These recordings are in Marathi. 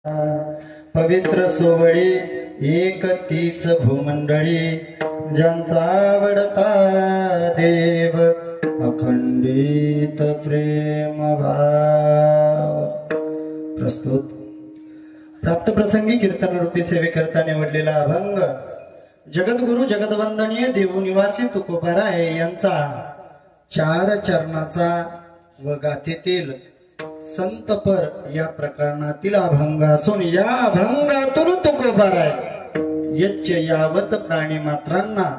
पवित्र सोवळी एक तीच भूमंडळी ज्यांचा आवडता देव अखंडित प्रेम भाव। प्रस्तुत प्राप्त प्रसंगी कीर्तन रूपी सेवेकरता निवडलेला अभंग जगद्गुरु जगदवंदनीय देवनिवासी तुकोबाराय यांचा चार चरणाचा व गाथेतील संतपर या प्रकरणातील अभंग असून या अभंगातून तुकोबाराय यच्च यावत प्राणी मात्रांना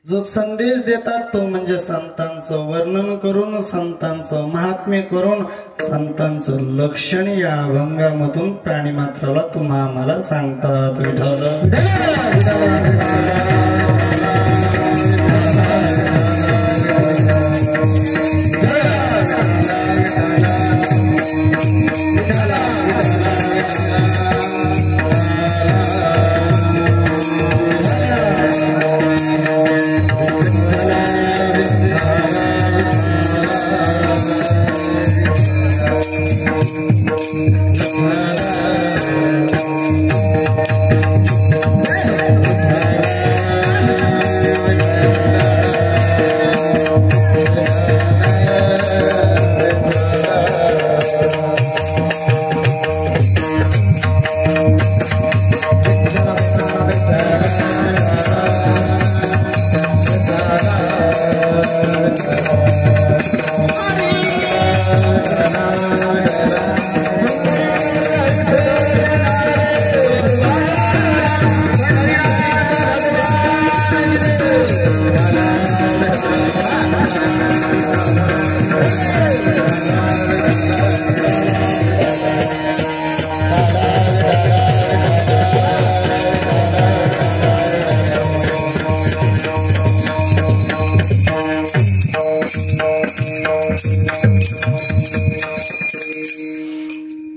जो संदेश देतात तो म्हणजे संतांचं वर्णन करून संतांचं महात्म्य करून संतांचं लक्षण या अभंगामधून प्राणी मात्राला तुम्हा आम्हाला सांगतात। विठ्ठल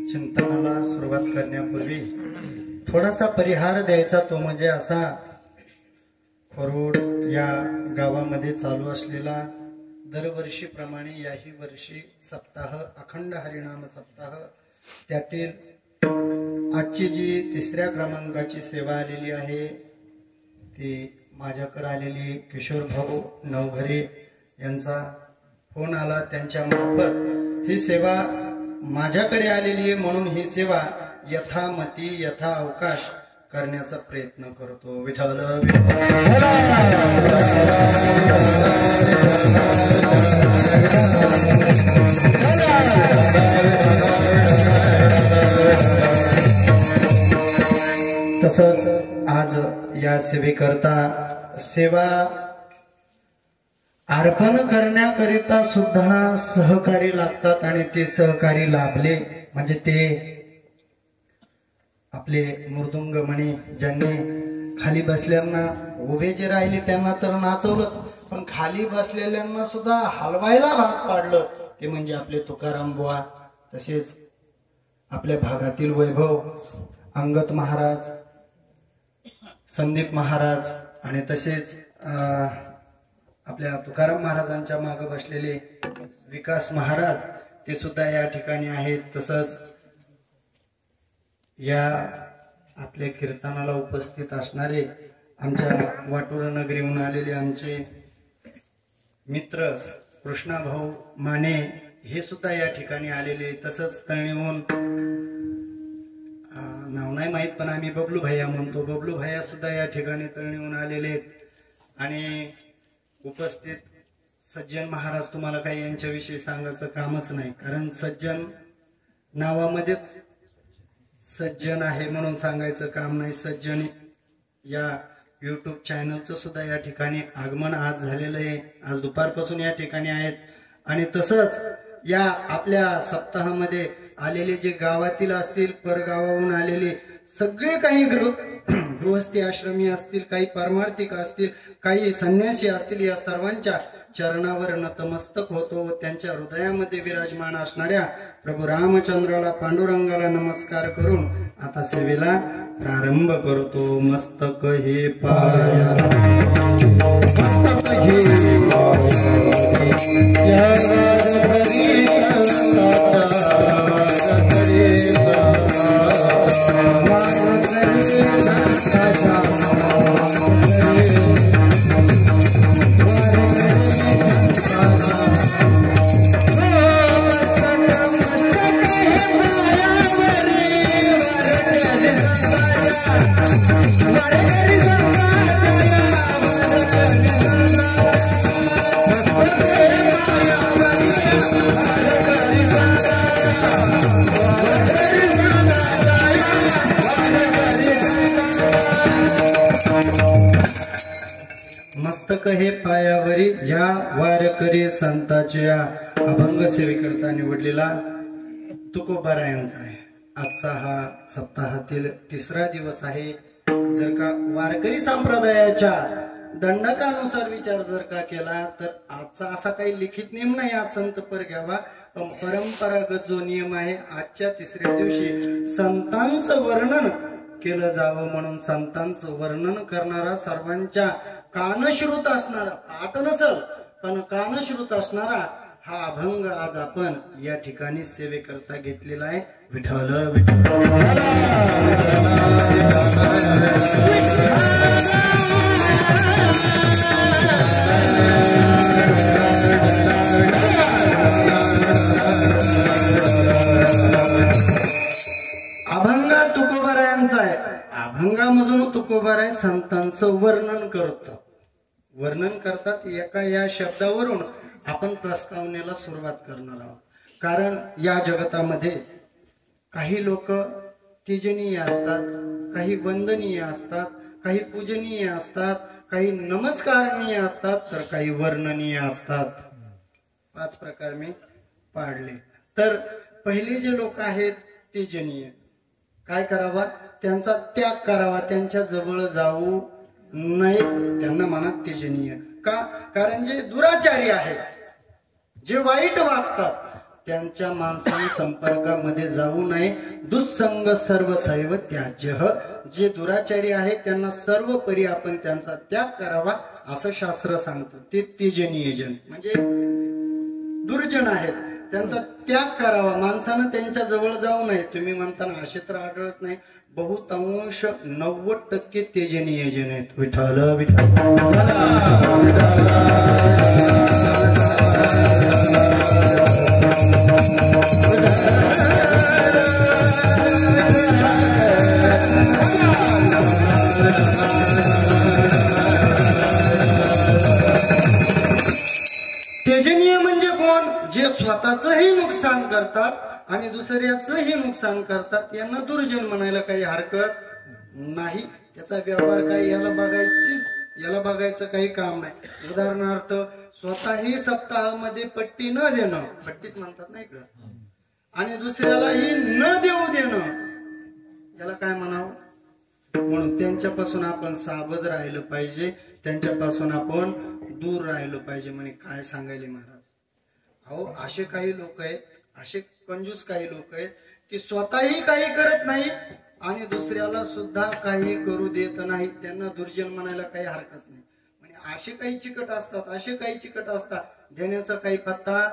चिंतनाला सुरुवात करण्यापूर्वी थोडासा परिहार द्यायचा तो म्हणजे असा खोरोड या गावामध्ये चालू असलेला दरवर्षीप्रमाणे याही वर्षी सप्ताह अखंड हरिनाम सप्ताह त्यातील आजची जी तिसऱ्या क्रमांकाची सेवा आलेली आहे ती माझ्याकडे आलेली किशोर भाऊ नवघरे यांचा फोन आला त्यांच्या मार्फत ही सेवा माझ्याकडे आलेली आहे म्हणून ही सेवा यथामती यथा अवकाश करण्याचा प्रयत्न करतो। विठ्ठल तसंच आज या सेवेकरता सेवा अर्पण करण्याकरिता सुद्धा सहकारी लागतात आणि ते सहकारी लाभले म्हणजे ते आपले मृदुंगमणी ज्यांनी खाली बसल्यांना उभे जे राहिले त्यांना तर नाचवलंच पण खाली बसलेल्यांना सुद्धा हलवायला भाग पाडलं ते म्हणजे आपले तुकाराम बुवा तसेच आपल्या भागातील वैभव अंगत महाराज संदीप महाराज आणि तसेच आपल्या तुकाराम महाराजांच्या मागे बसलेले विकास महाराज ते सुद्धा या ठिकाणी आहेत। तसंच या आपल्या कीर्तनाला उपस्थित असणारे आमच्या वाटूर नगरीहून आलेले आमचे मित्र कृष्णा भाऊ माने हे सुद्धा या ठिकाणी आलेले। तसंच तळणीहून नाव नाही माहित पण आम्ही बबलू भैया म्हणतो बबलू भैया सुद्धा या ठिकाणी तळणीहून आलेले आहेत। आणि उपस्थित सज्जन महाराज तुम्हाला काही यांच्याविषयी सांगायचं कामच नाही कारण सज्जन नावामध्येच सज्जन आहे म्हणून सांगायचं काम नाही। सज्जन या यूट्यूब चॅनलचं सुद्धा या ठिकाणी आगमन आज झालेलं आहे, आज दुपारपासून या ठिकाणी आहेत। आणि तसंच या आपल्या सप्ताहामध्ये आलेले जे गावातील असतील परगावाहून आलेले सगळे काही गृहस्थी आश्रमी असतील काही परमार्थिक असतील काही संन्यासी असतील या सर्वांच्या चरणावर नतमस्तक होतो। त्यांच्या हृदयामध्ये विराजमान असणाऱ्या प्रभू रामचंद्राला पांडुरंगाला नमस्कार करून आता सेवेला प्रारंभ करतो। मस्तक हे पाया मस्तक हे पाया मस्तक हे पायावरी या वारकरी संताच्या अभंग सेवेकरता निवडलेला तुकोबारायांचा आहे. आजचा हा सप्ताहातील तिसरा दिवस आहे. जर का वारकरी संप्रदायाच्या दंडकानुसार विचार जर का केला तर आजचा असा काही लिखित नियम नाही आज संत पर घ्यावा, पण परंपरागत जो नियम आहे आजच्या तिसऱ्या दिवशी संतांचं वर्णन केलं जावं म्हणून संतांचं वर्णन करणारा सर्वांच्या कानश्रुत असणारा, पाठ नसल पण कानश्रुत असणारा हा अभंग आज आपण या ठिकाणी सेवेकरता घेतलेला आहे. विठ्ठल विठ्ठल अभंग तुकोबारायांचा आहे. अभंगामधून तुकोबाराय संतांचं वर्णन करतात. एका या शब्दावरून आपण प्रस्तावनेला सुरुवात करणार आहोत. कारण या जगतामध्ये काही लोक पूजनीय असतात, काही वंदनीय असतात, काही पूजनीय असतात, काही नमस्कारणीय असतात, तर काही वर्णनीय असतात. 5 प्रकार मी पाडले. तर पहिले जे लोक आहेत पूजनीय, काय करावा, त्यांचा त्याग करावा, त्यांच्या जवळ जाऊ नये, त्यांना मनात त्यजनीय. का? कारण जे दुराचारी आहेत, जे वाईट वागतात, त्यांच्या माणसाने संपर्कामध्ये जाऊ नये. दुःसंग सर्वथैव त्याज्य. जे दुराचारी आहेत त्यांना सर्व परी आपण त्यांचा त्याग करावा असं शास्त्र सांगतं. ते त्यजनीय जन म्हणजे दुर्जन आहेत, त्यांचा त्याग करावा. माणसानं त्यांच्या जवळ जाऊ नये. तुम्ही म्हणताना असे तर आढळत नाही, बहुतांश 90% त्यजनीय जन आहेत. विठ्ठल विठ्ठल त्यजनीय म्हणजे कोण? जे स्वतःचंही नुकसान करतात आणि दुसऱ्याचंही नुकसान करतात. यांना दुर्जन म्हणायला काही हरकत नाही. त्याचा व्यवहार काही याला बघायचं काही काम नाही. उदाहरणार्थ स्वतःही सप्ताहामध्ये पट्टी न देणं, पट्टीच म्हणतात ना इकडं, आणि दुसऱ्यालाही न देऊ देणं, याला काय म्हणावं? म्हणून त्यांच्यापासून आपण सावध राहिलं पाहिजे, त्यांच्यापासून आपण दूर राहिलं पाहिजे. म्हणे काय सांगायले महाराज, अहो असे काही लोक आहेत, असे कंजूस काही लोक आहेत की स्वतःही काही करत नाही आणि दुसऱ्याला सुद्धा काही करू देत नाही. त्यांना दुर्जन म्हणायला काही हरकत नाही. म्हणजे असे काही चिकट असतात, असे काही चिकट असतात, देण्याचा काही पत्ता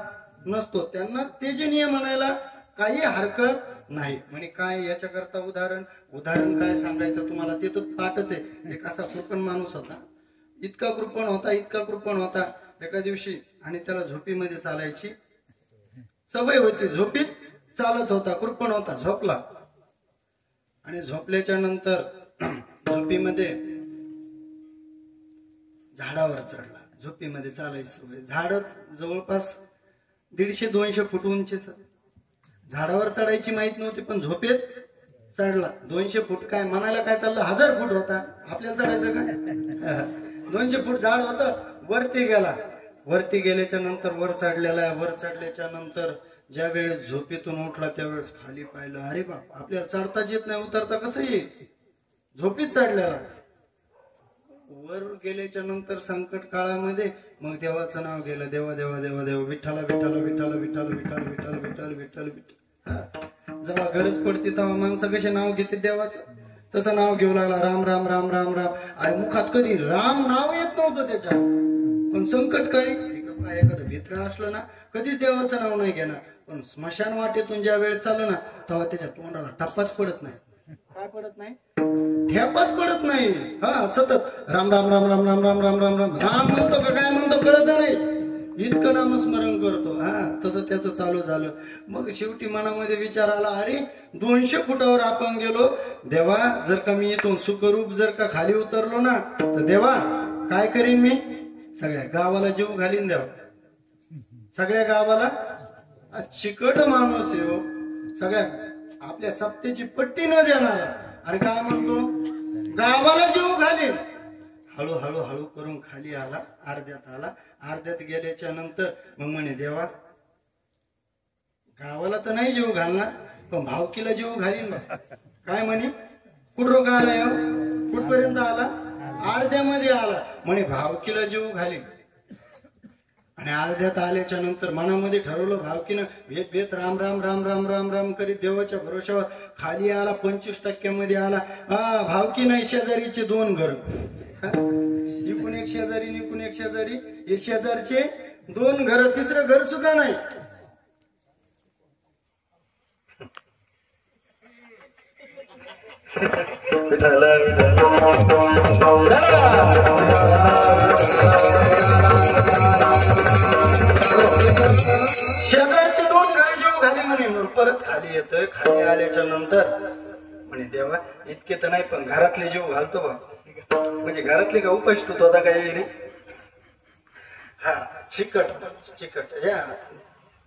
नसतो. त्यांना त्यजनीय म्हणायला काही हरकत नाही. म्हणजे काय याच्याकरता उदाहरण काय सांगायचं तुम्हाला, ते तर पाठच आहे. एक असा कृपण माणूस होता, इतका कृपण होता एका दिवशी, आणि त्याला झोपीमध्ये चालायची सवय होती. झोपीत चालत होता, कृपण होता, झोपला. आणि झोपल्याच्या नंतर झोपीमध्ये झाडावर चढला. झोपीमध्ये चालायची सवय. झाड जवळपास 150-200 फूट उंचीच. झाडावर चढायची माहित नव्हती, पण झोपेत चढला. 200 फूट काय म्हणायला काय चाललं, 1000 फूट होता. आपल्याला चढायचं काय? 200 फूट झाड होतं. वरती गेला. वरती गेल्याच्या नंतर वर चढलेला आहे. वर चढल्याच्या नंतर ज्या वेळेस झोपेतून उठला त्यावेळेस खाली पाहिलं. अरे बाप, आपल्याला चढताच येत नाही, उतरता कसं येईल? झोपीत चढलेला. वर गेल्याच्या नंतर संकट काळामध्ये मग देवाचं नाव गेलं. देवा देवा देवा देवा, विठ्ठला विठ्ठला विठ्ठला विठ्ठल विठ्ठल विठ्ठल विठ्ठल विठ्ठल विठ्ठल. जेव्हा गरज पडते तेव्हा माणसं कसे नाव घेते देवाचं, तसं नाव घेऊ लागला. राम राम राम राम राम. अरे मुखात कधी राम नाव येत नव्हतं त्याच्या, पण संकट काळी एखादं भित्र असलं ना, कधीच देवाचं नाव नाही घेणार. पण स्मशान वाटेतून ज्या वेळेस चालू ना, तेव्हा त्याच्या तोंडाला टप्पाच पडत नाही. काय पडत नाही, ठेपच पडत नाही. हा सतत राम राम राम राम राम राम राम राम राम राम म्हणतो का काय म्हणतो कळत नाही, इतकं नामस्मरण करतो. हा तसं त्याचं चालू झालं. मग शेवटी मनामध्ये विचार आला, अरे 200 फुटावर आपण गेलो, देवा जर का मी इथून सुखरूप जर का खाली उतरलो ना, तर देवा काय करीन मी, सगळ्या गावाला जीव घालीन देवा, सगळ्या गावाला. चिकट माणूस आहे हो, सगळ्या आपल्या सप्तेची पट्टी न देणारा, अरे काय म्हणतो गावाला जीव घालीन. हळूहळू हळू करून खाली आला, अर्ध्यात आला. अर्ध्यात गेल्याच्या नंतर मग म्हणे, देवा गावाला तर नाही जीव घालणार, पण भावकीला जीव घालीन. काय म्हणे, कुठं का आला, कुठपर्यंत आला, अर्ध्यामध्ये आला. म्हणे भावकीला जीव घालीन. आणि अर्ध्यात आल्याच्या नंतर मनामध्ये ठरवलं, भावकीनं भेट भेट राम राम राम राम राम राम करीत देवाच्या भरोशावर खाली आला. 25% मध्ये आला. भावकी नाही, शेजारीचे 2 घर, इकून एक शेजारी निकून एक शेजारी, हे शेजारचे 2 घर, तिसरं घर सुद्धा नाही. शेजारचे 2 घर जीव घाली म्हणे. परत खाली येतोय. खाली आल्याच्या नंतर म्हणे, देवा इतके तर नाही, पण घरातले जीव घालतो बा. म्हणजे घरातले का उपास तू होता काय रे. हा चिकट या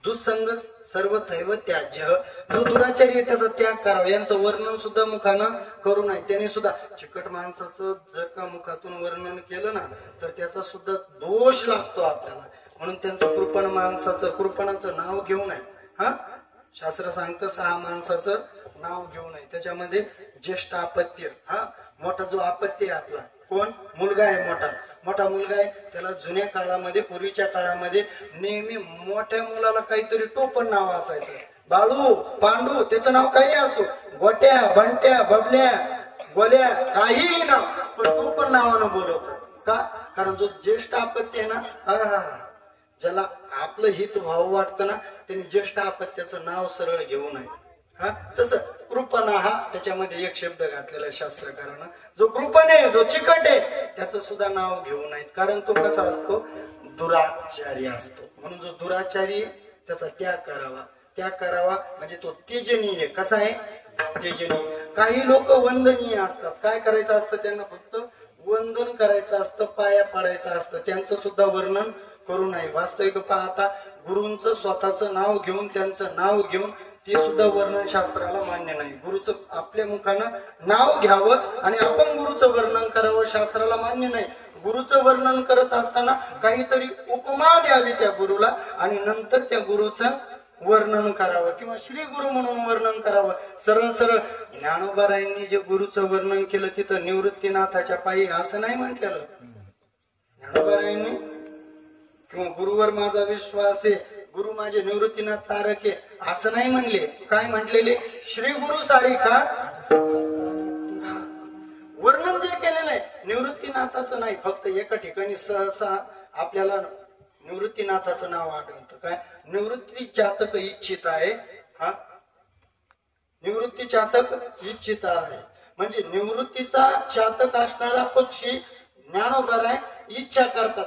दुसंग सर्व थैव त्याज्य, जो दुराचारी आहे त्याचा त्याग करावा. यांचं वर्णन सुद्धा मुखानं करू नये. त्याने सुद्धा चिकट माणसाचं जर का मुखातून वर्णन केलं ना, तर त्याचा सुद्धा दोष लागतो आपल्याला. म्हणून त्यांचं कृपणाचं नाव घेऊ नये. हा शास्त्र सांगतं 6 माणसाचं नाव घेऊ नये. त्याच्यामध्ये ज्येष्ठ अपत्य, हा मोठा जो अपत्य आहे आपला, कोण, मुलगा आहे, मोठा मुलगा आहे, त्याला जुन्या काळामध्ये, पूर्वीच्या काळामध्ये नेहमी मोठ्या मुलाला काहीतरी टोपण नाव असायचं. बाळू, पांडू, त्याचं नाव काही असो, गोट्या, बंट्या, बबल्या, गोल्या, काहीही नाव, पण टोपण नावानं बोलवतात. का, कारण जो ज्येष्ठ अपत्य आहे ना, ज्याला आपलं हित व्हावं वाटतं ना, त्यांनी ज्येष्ठ अपत्याचं नाव सरळ घेऊ नये. हा तसं कृपणा, हा त्याच्यामध्ये एक शब्द घातलेला आहे शास्त्रकारानं. जो कृपण आहे, जो चिकट आहे, त्याचं सुद्धा नाव घेऊ नये. कारण तो कसा असतो, दुराचारी असतो. म्हणून जो दुराचारी आहे त्याचा त्याग करावा. म्हणजे तो तेजनीय. कसा आहे, तेजनीय. काही लोक वंदनीय असतात. काय करायचं असतं त्यांना, फक्त वंदन करायचं असतं, पाया पाडायचं असतं. त्यांचं सुद्धा वर्णन करू नये. वास्तविक पाहता गुरूंचं स्वतःचं नाव घेऊन, त्यांचं नाव घेऊन ते सुद्धा वर्णन शास्त्राला मान्य नाही. गुरुचं आपल्या मुखानं नाव घ्यावं आणि आपण गुरुचं वर्णन करावं, शास्त्राला मान्य नाही. गुरुचं वर्णन करत असताना काहीतरी उपमा द्यावी त्या गुरुला आणि नंतर त्या गुरुचं वर्णन करावं किंवा श्री गुरु म्हणून वर्णन करावं. सरळ ज्ञानोबारायांनी जे गुरुचं वर्णन केलं तिथं निवृत्तीनाथाच्या पायी असं नाही म्हटलेलं. ज्ञानोबारायांनी किंवा गुरुवर माझा विश्वास आहे, गुरु माझे निवृत्तीनाथ तारक आहे असं नाही म्हणले. काय म्हटलेले, श्री गुरु सारिका वर्णन जे केलेलं आहे निवृत्तीनाथाचं नाही. फक्त एका ठिकाणी सहसा आपल्याला निवृत्तीनाथाचं नाव आठवतं. काय, निवृत्ती चातक इच्छित आहे. हा निवृत्ती चातक इच्छित आहे म्हणजे निवृत्तीचा चातक असणारा पक्षी ज्ञानोबाराय इच्छा करतात.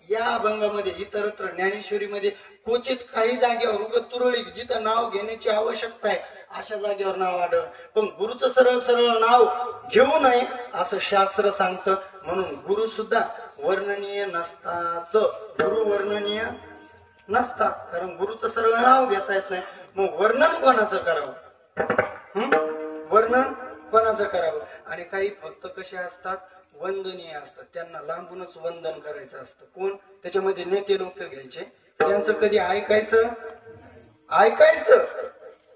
या अभंगामध्ये, इतरत्र ज्ञानेश्वरीमध्ये क्वचित काही जागेवर उगत तुरळीक जिथं नाव घेण्याची आवश्यकता आहे अशा जागेवर नाव आढळ. पण गुरुचं सरळ नाव घेऊ नये असं शास्त्र सांगतं. म्हणून गुरु सुद्धा वर्णनीय नसतात. गुरु वर्णनीय नसतात कारण गुरुचं सरळ नाव घेता येत नाही. मग वर्णन कोणाचं करावं, वर्णन कोणाचं करावं. आणि काही भक्त कसे असतात, वंदनीय असतात. त्यांना लांबूनच वंदन करायचं असतं. कोण, त्याच्यामध्ये नेते लोक घ्यायचे, त्यांचं कधी ऐकायचं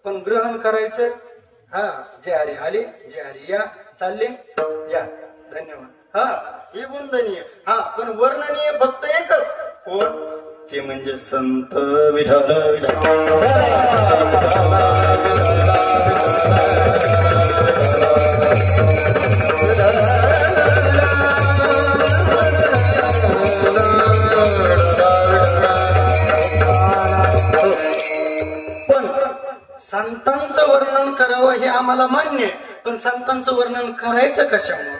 पण ग्रहण करायचं. हा जय हरी, आले जय हरी, या चालले, या धन्यवाद. हा हे वंदनीय. हा पण वर्णनीय फक्त एकच, कोण, ते म्हणजे संत विठ्ठल पण संतांचं वर्णन करावं हे आम्हाला मान्य, पण संतांचं वर्णन करायचं कशामुळे?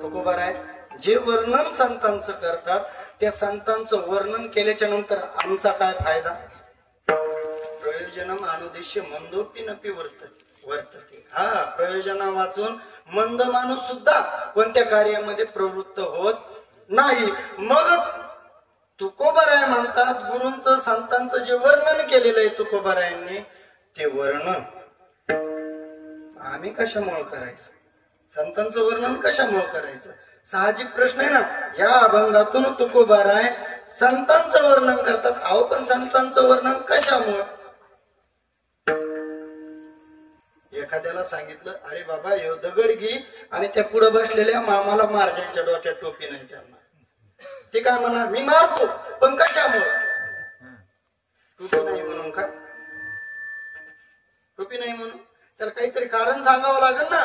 तुकोबाराय जे वर्णन संतांचं करतात त्या संतांचं वर्णन केल्याच्या नंतर आमचा काय फायदा? प्रयोजनम अनुदेश्य मंदोपी नपी वर्तते. हा, प्रयोजना वाचून मंद माणूस सुद्धा कोणत्या कार्यामध्ये प्रवृत्त होत नाही. मग तुकोबाराय म्हणतात गुरूंचं संतांचं जे वर्णन केलेलं आहे तुकोबारायांनी ते वर्णन आम्ही कशामुळे करायचं? संतांचं वर्णन कशामुळे करायचं? साहजिक प्रश्न आहे ना. या अभंगातून तुकोबाराय संतांचं वर्णन करतात. अहो पण संतांचं वर्णन कशामुळे? एखाद्याला सांगितलं अरे बाबा ह्यो दगड घे आणि त्या पुढे बसलेल्या मामाला मार ज्यांच्या डोक्यात टोपी नाही त्यांना. ते काय म्हणणार? मी मारतो पण कशामुळे? टोपी नाही म्हणून. काय टोपी नाही म्हणून? त्याला काहीतरी कारण सांगावं लागेल ना.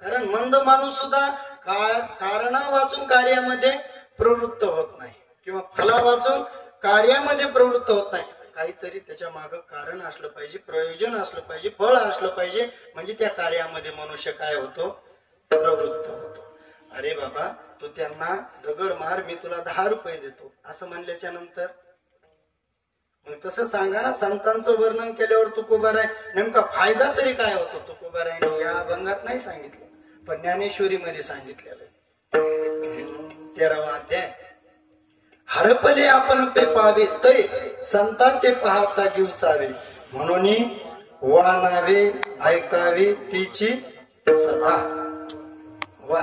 कारण मंद माणूस सुद्धा कारणा वाचून कार्यामध्ये प्रवृत्त होत नाही किंवा फला वाचून कार्यामध्ये प्रवृत्त होत नाही. काहीतरी त्याच्या मागे कारण असलं पाहिजे, प्रयोजन असलं पाहिजे, फळ असलं पाहिजे, म्हणजे त्या कार्यामध्ये मनुष्य काय होतो? प्रवृत्त होतो. अरे बाबा तू त्यांना दगड मार, मी तुला 10 रुपये देतो असं म्हणल्याच्या नंतर मग तसं सांगा ना. संतांचं वर्णन केल्यावर तुकोबाराय नेमका फायदा तरी काय होतो? तुकोबारायने या अभंगात नाही सांगितलं पण ज्ञानेश्वरी मध्ये सांगितलेलं. 13वा अध्याय. हरपले आपण पे पावे तै संता ते पाहता जीवसावे म्हणून वानावे ऐकावे तिची सदा. वा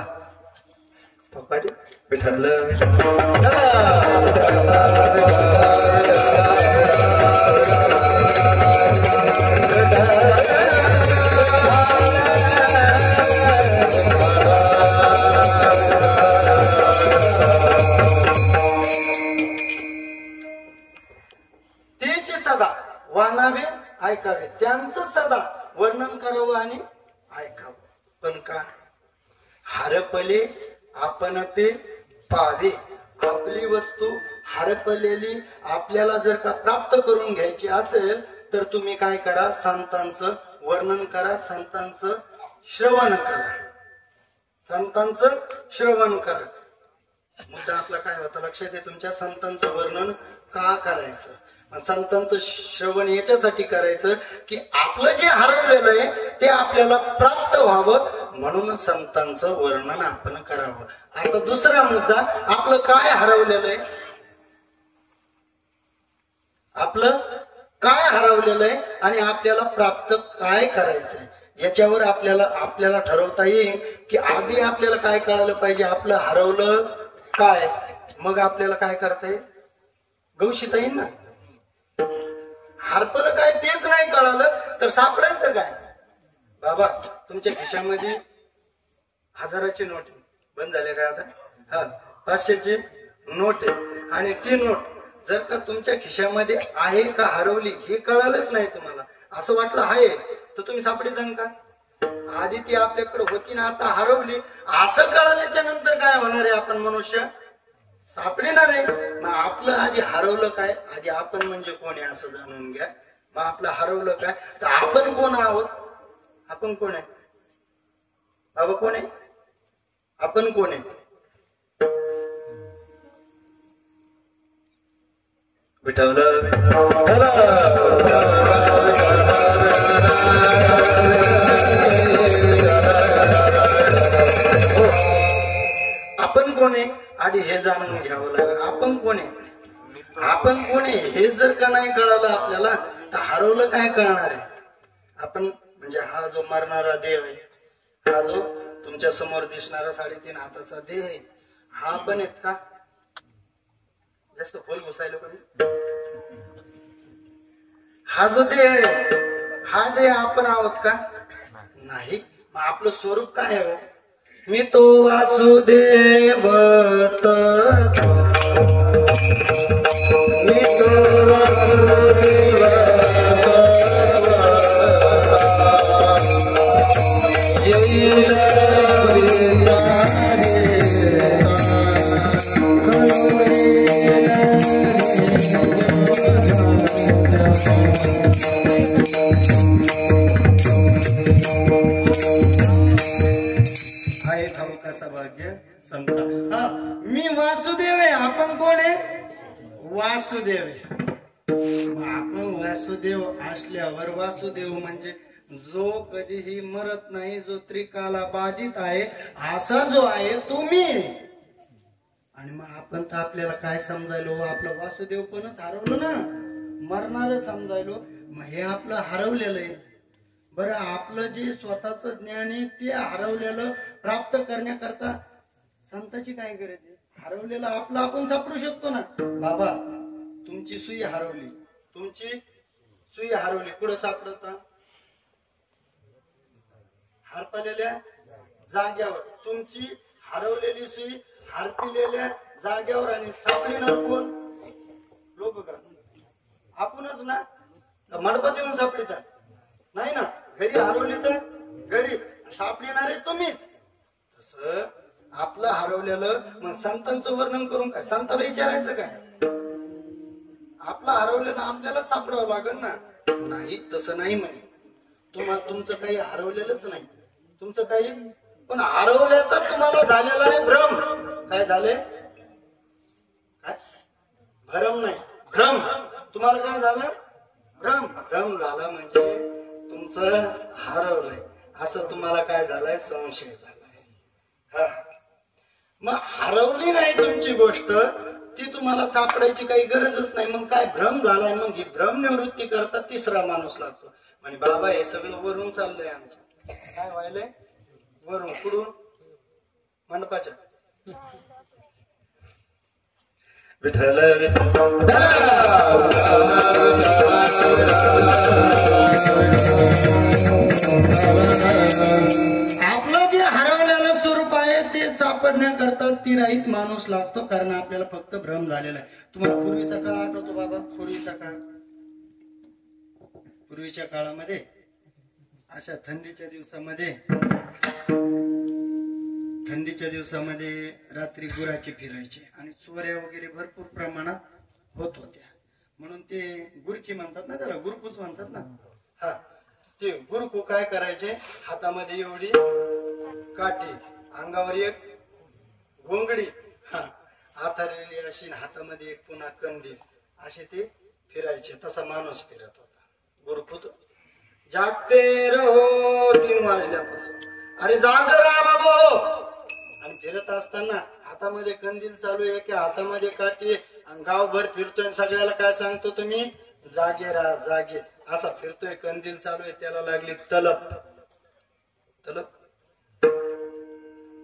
पप्पा दे विठ्ठल वानावे ऐकावे, त्यांचं सदा वर्णन करावं आणि ऐकावं. पण का? हरपले आपण पे पावे. आपली वस्तू हरपलेली आपल्याला जर का प्राप्त करून घ्यायची असेल तर तुम्ही काय करा? संतांचं वर्णन करा, संतांचं श्रवण करा, संतांचं श्रवण करा. मुद्दा आपला काय होता लक्षात आहे तुमच्या? संतांचं वर्णन का करायचं? संतांचं श्रवण याच्यासाठी करायचं की आपलं जे हरवलेलं आहे ते आपल्याला प्राप्त व्हावं म्हणून संतांचं वर्णन आपण करावं. आता दुसरा मुद्दा, आपलं काय हरवलेलं आहे? आपलं काय हरवलेलं आहे आणि आपल्याला प्राप्त काय करायचंय याच्यावर आपल्याला ठरवता येईल की आधी आपल्याला काय कळालं पाहिजे? आपलं हरवलं काय, मग आपल्याला काय करता येईल? गवशिता येईल ना. हरपलं काय तेच नाही कळालं तर सापडायचं काय? बाबा तुमच्या खिशामध्ये 1000ची नोट बंद झाले काय आता? हा, 500ची नोट आहे आणि ती नोट जर का तुमच्या खिशामध्ये आहे का हरवली हे कळालंच नाही तुम्हाला, असं वाटलं आहे तर तुम्ही सापडी जाण का? आधी ती आपल्याकडे होती ना, आता हरवली असं कळाल्याच्या नंतर काय होणार आहे? आपण मनुष्य सापडणार आहे. मग आपलं आधी हरवलं काय? आधी आपण म्हणजे कोण आहे असं जाणून घ्या. मग आपलं हरवलं काय तर आपण कोण आहोत? आपण कोण आहे बाबा? कोण आहे? आपण कोण आहे? विठ्ठल आपण कोण आहे आधी हे जाणून घ्यावं लागेल. आपण कोण आहे? आपण कोण आहे हे जर का नाही कळालं आपल्याला तर हरवलं काय कळणार आहे? आपण म्हणजे हा जो मरणारा देव आहे, हा जो तुमच्या समोर दिसणारा 3.5 हाताचा देह आहे, हा पण आहेत का? जास्त खोल घुसायला पण हा जो देह आहे, हा देह आपण आहोत का? नाही. मग आपलं स्वरूप काय आहे? मी तो वासुदेव तत्व, मी तो वासुदेव तत्व, येईल विचारे सौभाग्य संता. हा, मी वासुदेव आहे, आपण कोण आहे? वासुदेव आहे. आपण वासुदेव असल्यावर वासुदेव म्हणजे जो कधीही मरत नाही, जो त्रिकाला बाधित आहे, असा जो आहे तो मी. आणि मग आपण तर आपल्याला काय समजायलो, आपलं वासुदेव पणच हरवलं ना, मरणार समजायलो. मग हे आपलं हरवलेलं आहे. बरं, आपलं जे स्वतःच ज्ञान आहे ते हरवलेलं प्राप्त करण्याकरता संताची काय गरज आहे? हरवलेलं आपलं आपण सापडू शकतो ना. बाबा, तुमची सुई हरवली, तुमची सुई हरवली, कुठं सापडता? हरपलेल्या जाग्यावर. तुमची हरवलेली सुई हरपलेल्या जाग्यावर, आणि सापडणार कोण? लोक का? आपणच ना. मंडपात येऊन सापडिता नाही ना. घरी हरवली तर घरीच, सापडणारे तुम्हीच. तसं आपलं हरवलेलं मग संतांचं वर्णन करून काय? संतांना विचारायचं काय? आपलं हरवलेलं आपल्याला सापडावं लागेल ना. नाही, तसं नाही म्हणे. तुमचं काही हरवलेलंच नाही, तुमचं काही. पण हरवल्याचा तुम्हाला झालेला आहे भ्रम. काय झाले? काय? भ्रम नाही, भ्रम. तुम्हाला काय झालं? भ्रम. भ्रम झाला म्हणजे तुमचं हरवलंय असं तुम्हाला काय झालंय? संशय झालाय. हा, मग हरवली नाही तुमची गोष्ट, ती तुम्हाला सापडायची काही गरजच नाही. मग काय भ्रम झालाय. मग ही भ्रम निवृत्ती करता तिसरा माणूस लागतो. म्हणजे बाबा, हे सगळं वरून चाललंय आमच्या. काय व्हायलंय? वरून. कुठून? मंडपाच्या. विठ्ठल आपलं जे हरवलेलं स्वरूप आहे ते सापडण्याकरता तिराईत माणूस लागतो. कारण आपल्याला फक्त भ्रम झालेला आहे. तुम्हाला पूर्वीचा काळ आठवतो बाबा? पूर्वीचा काळ. पूर्वीच्या काळामध्ये अशा थंडीच्या दिवसामध्ये रात्री गुराखी फिरायचे आणि चोऱ्या वगैरे भरपूर प्रमाणात होत होत्या. म्हणून ते गुरखी म्हणतात ना, त्याला गुरकूच म्हणतात ना. हा, ते गुरकू काय करायचे? हातामध्ये एवढी काठी, अंगावर एक घोंगडी, हातालेली अशी, हातामध्ये एक पुन्हा कंदील, असे ते फिरायचे. तसा माणूस फिरत होता गुरकूत. जागते रहो 3 वाजल्यापासून. अरे जाग रा बाबो. आणि फिरत असताना हातामध्ये कंदील चालू आहे, की हातामध्ये काठी, आणि गावभर फिरतोय. सगळ्याला काय सांगतो तुम्ही? जागे राहा, जागे. असा फिरतोय, कंदील चालू आहे. त्याला लागली तलप. तलप,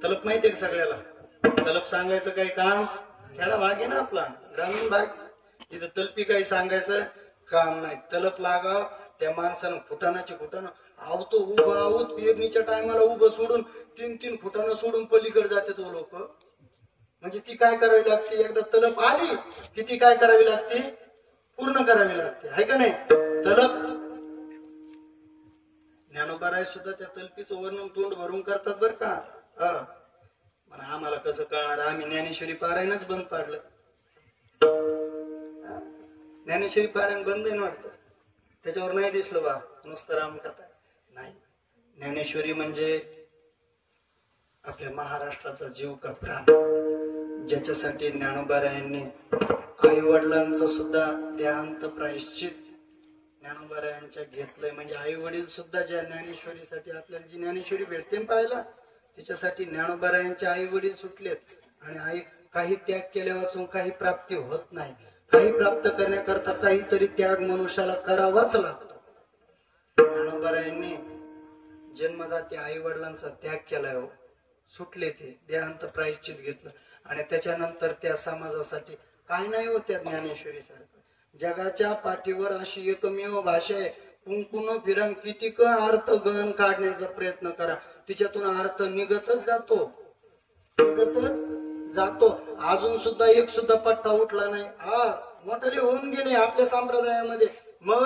तलप माहितीये का सगळ्याला? तलप सांगायचं काही काम? खेडा भाग आहे ना आपला, ग्रामीण भाग. तिथं तलपी काही सांगायचं काम नाही. तलप लागाव त्या माणसानं. फुटाणाची फुटाणं आवतो उभं आहोत. पेरणीच्या टायमाला उभं सोडून 3-3 फुटाणं सोडून पलीकडे जाते तो लोक. म्हणजे ती काय करावी लागते? एकदा तलप आली की ती काय करावी लागते? पूर्ण करावी लागते, आहे का नाही? तलप. ज्ञानोबाराय सुद्धा त्या तलपीचं वर्णन तोंड भरून करतात बर का. पण आम्हाला कसं कळणार? आम्ही ज्ञानेश्वरी पारायणच बंद पाडलं. ज्ञानेश्वरी पारायण बंद आहे वाटतं. त्याच्यावर नाही दिसलं बा, नुसतं रामकथा नाही. ज्ञानेश्वरी म्हणजे आपल्या महाराष्ट्राचा जीव का प्राण, ज्याच्यासाठी ज्ञानोबारायांनी आई वडिलांचं सुद्धा देहांत प्रायश्चित ज्ञानोबारायांच्या घेतलंय. म्हणजे आई वडील सुद्धा ज्या ज्ञानेश्वरीसाठी, आपल्याला जी ज्ञानेश्वरी भेटते पाहायला, त्याच्यासाठी ज्ञानोबारायांचे आई वडील सुटलेत. आणि आई काही त्याग केल्यापासून काही प्राप्ती होत नाही. काही प्राप्त करण्याकरता काहीतरी त्याग मनुष्याला करावाच लागतो. ज्ञानोबारायांनी जन्मदाते आई वडिलांचा त्याग केलाय हो. सुटले ते, देहांत प्रायश्चित घेतलं. आणि त्याच्यानंतर त्या समाजासाठी काय नाही हो त्या ज्ञानेश्वरी सारखं. जगाच्या पाठीवर अशी एकमेव भाषा आहे. कुंकुन फिरंग कितीक अर्थ गहन काढण्याचा प्रयत्न करा, तिच्यातून अर्थ निघतच जातो, निघतच जातो. अजून सुद्धा एक सुद्धा पट्टा उठला नाही. मोठे होऊन गेले आपल्या संप्रदायामध्ये. मग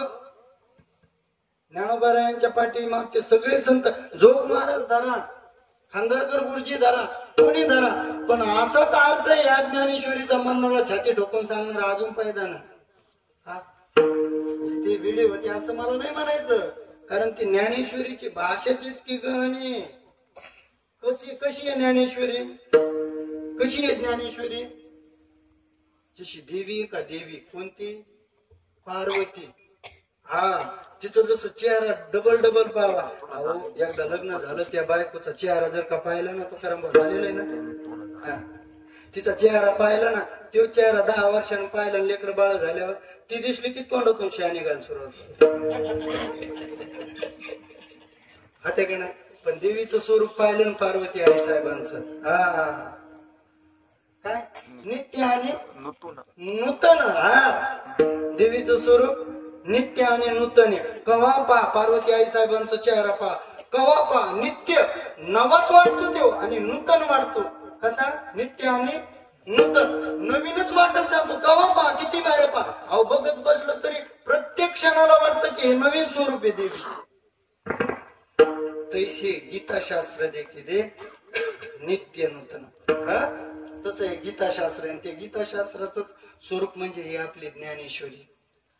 ज्ञानोबारायांच्या पाठी मागचे सगळे संत, जोग महाराज धरा, खांदारकर गुरुजी धरा, कोणी धरा, पण असाच अर्थ या ज्ञानेश्वरीचा म्हणणारा छाती ठोकून सांगणार अजून पैदा नाही. ते वेळे होते असं मला नाही म्हणायचं. कारण ती ज्ञानेश्वरीची भाषाच इतकी गहन आहे. कशी कशी आहे ज्ञानेश्वरी? कशी आहे ज्ञानेश्वरी? जशी देवी का देवी? कोणती? पार्वती. हा, तिचं जसं चेहरा डबल डबल पावा. अहो एकदा लग्न झालं त्या बायकोचा चेहरा जर का पाहिला ना, तो खरंबा झालेला आहे ना. तिचा चेहरा पाहिला ना, तो चेहरा 10 वर्षांनी पाहिला, लेकर बाळ झाल्यावर ती दिसली की तोंडातून शानी घाल सुरू होते की नाही. पण देवीचं स्वरूप पाहिलं ना पार्वती आई साहेबांचं, हा काय नित्य आणि नूतन. हा, देवीचं स्वरूप नित्य आणि नूतन. कवा पा पार्वती आई साहेबांचा चेहरा पा, कवा पा नित्य नवाच वाटतो तो आणि नूतन वाटतो. कसा? नित्य आणि नूतन, नवीनच वाटत जातो. कवा पा, किती बारे पा. अहो बघत बसलं तरी प्रत्येक क्षणाला वाटतं की हे नवीन स्वरूप आहे देवी. तैसे गीताशास्त्र देखील नित्य नूतन. हा, तसं आहे गीताशास्त्र. आणि ते गीताशास्त्राच स्वरूप म्हणजे हे आपली ज्ञानेश्वरी.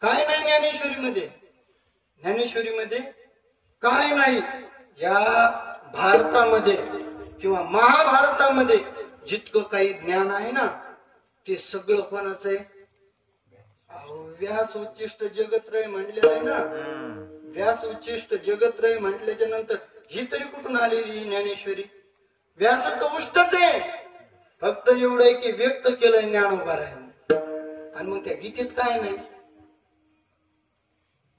काय नाही ज्ञानेश्वरीमध्ये? ज्ञानेश्वरीमध्ये काय नाही. या भारतामध्ये किंवा महाभारतामध्ये जितकं काही ज्ञान आहे ना, ते सगळं कोणाचं आहे? व्यास उच्चिष्ट जगत्रय म्हटलेलं आहे ना. व्यास उच्चिष्ट जगत्रय म्हटल्याच्या नंतर ही तरी कुठून आलेली ज्ञानेश्वरी? व्यासाचं उष्टच आहे. फक्त एवढं आहे की व्यक्त केलंय ज्ञानोबा आहे. आणि मग त्या गीतेत काय नाही?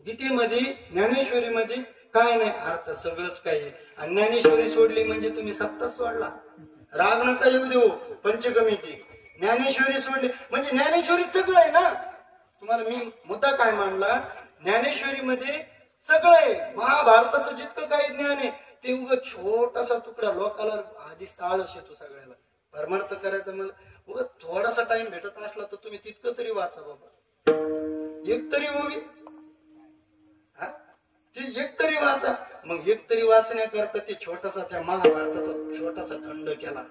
गीतेमध्ये ज्ञानेश्वरीमध्ये काय नाही? अर्थ सगळंच काही आहे. आणि ज्ञानेश्वरी सोडली म्हणजे तुम्ही सप्ताह सोडला. राग नका येऊ देऊ पंचकमिटी. ज्ञानेश्वरी सोडली म्हणजे ज्ञानेश्वरी सगळं आहे ना. तुम्हाला मी मुद्दा काय मांडला? ज्ञानेश्वरीमध्ये सगळं आहे. महाभारताचं जितकं काही ज्ञान आहे ते उग छोटासा तुकडा लोकाला आधीच ताळस येतो सगळ्याला. परमार्थ करायचं मला उग थोडासा टाइम भेटत असला तर तुम्ही तितकं तरी वाचा बाबा. एक तरी होवी, ते एक तरी वाचा. मग एक तरी वाचण्याकरता ते छोटासा त्या महाभारताचा छोटासा खंड केला.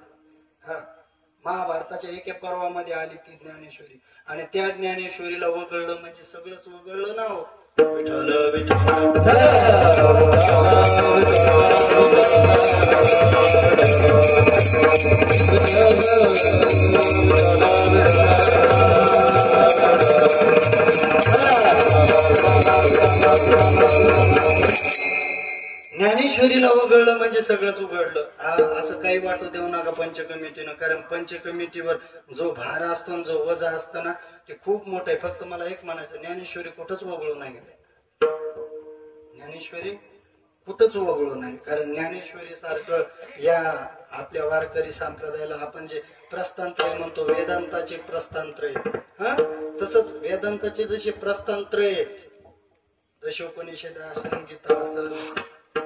हा, महाभारताच्या एके पर्वामध्ये आली ती ज्ञानेश्वरी. आणि त्या ज्ञानेश्वरीला वगळलं म्हणजे सगळंच वगळलं ना. हो विठ्ठल विठ्ठल. ज्ञानेश्वरीला वगळलं म्हणजे सगळंच उघडलं. असं काही वाटू देऊ नका पंचकमिटीनं. कारण पंचकमिटीवर जो भार असतो, जो वजा असतो ना, ते खूप मोठं आहे. फक्त मला एक म्हणायचं, ज्ञानेश्वरी कुठंच वगळू नाही गेले. ज्ञानेश्वरी कुठंच वगळू नाही. कारण ज्ञानेश्वरी सारखं या आपल्या वारकरी संप्रदायाला आपण जे प्रस्थानत्रय म्हणतो, वेदांताचे प्रस्थानत्रय, हा तसंच वेदांताचे जसे प्रस्थानत्रय आहेत, दशोपनिषद असेल, गीता असेल,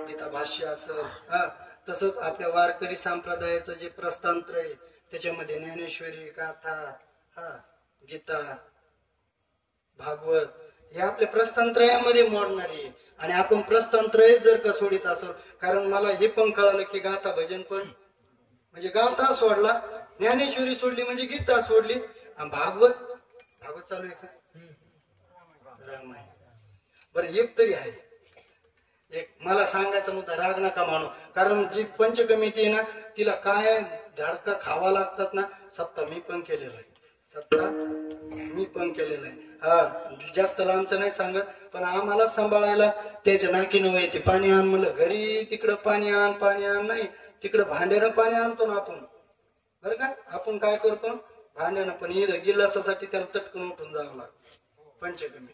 गीता भाष्य असेल, हा तसंच आपल्या वारकरी संप्रदायाचं जे प्रस्थानत्रय आहे त्याच्यामध्ये ज्ञानेश्वरी, गाथा, हा गीता, भागवत हे आपल्या प्रस्थानत्रयामध्ये मोडणारी आहे. आणि आपण प्रस्थानत्रय जर का सोडित असो, कारण मला हे पण कळालं की गाथा भजन पण म्हणजे गाथा सोडला, ज्ञानेश्वरी सोडली म्हणजे गीता सोडली, आणि भागवत चालू आहे का? राग नाही. बरं एक तरी आहे. एक मला सांगायचा मुद्दा, राग नका मानू. कारण जी पंचकमिटी आहे ना, तिला काय धडका खावा लागतात ना. सप्ताह मी पण केलेला आहे. सप्ताह मी पण केलेला आहे. हा जास्त लांबचं नाही सांगत, पण आम्हाला सांभाळायला त्याच्या नाकीनं येते. पाणी आण म्हणलं घरी, तिकडं पाणी आण नाही, तिकडं भांड्यानं पाणी आणतो ना आपण. बरं का, आपण काय करतो भांड्यानं, पण गिलासासाठी त्याला तटकून उठून जावं लागतं पंचकमिटी.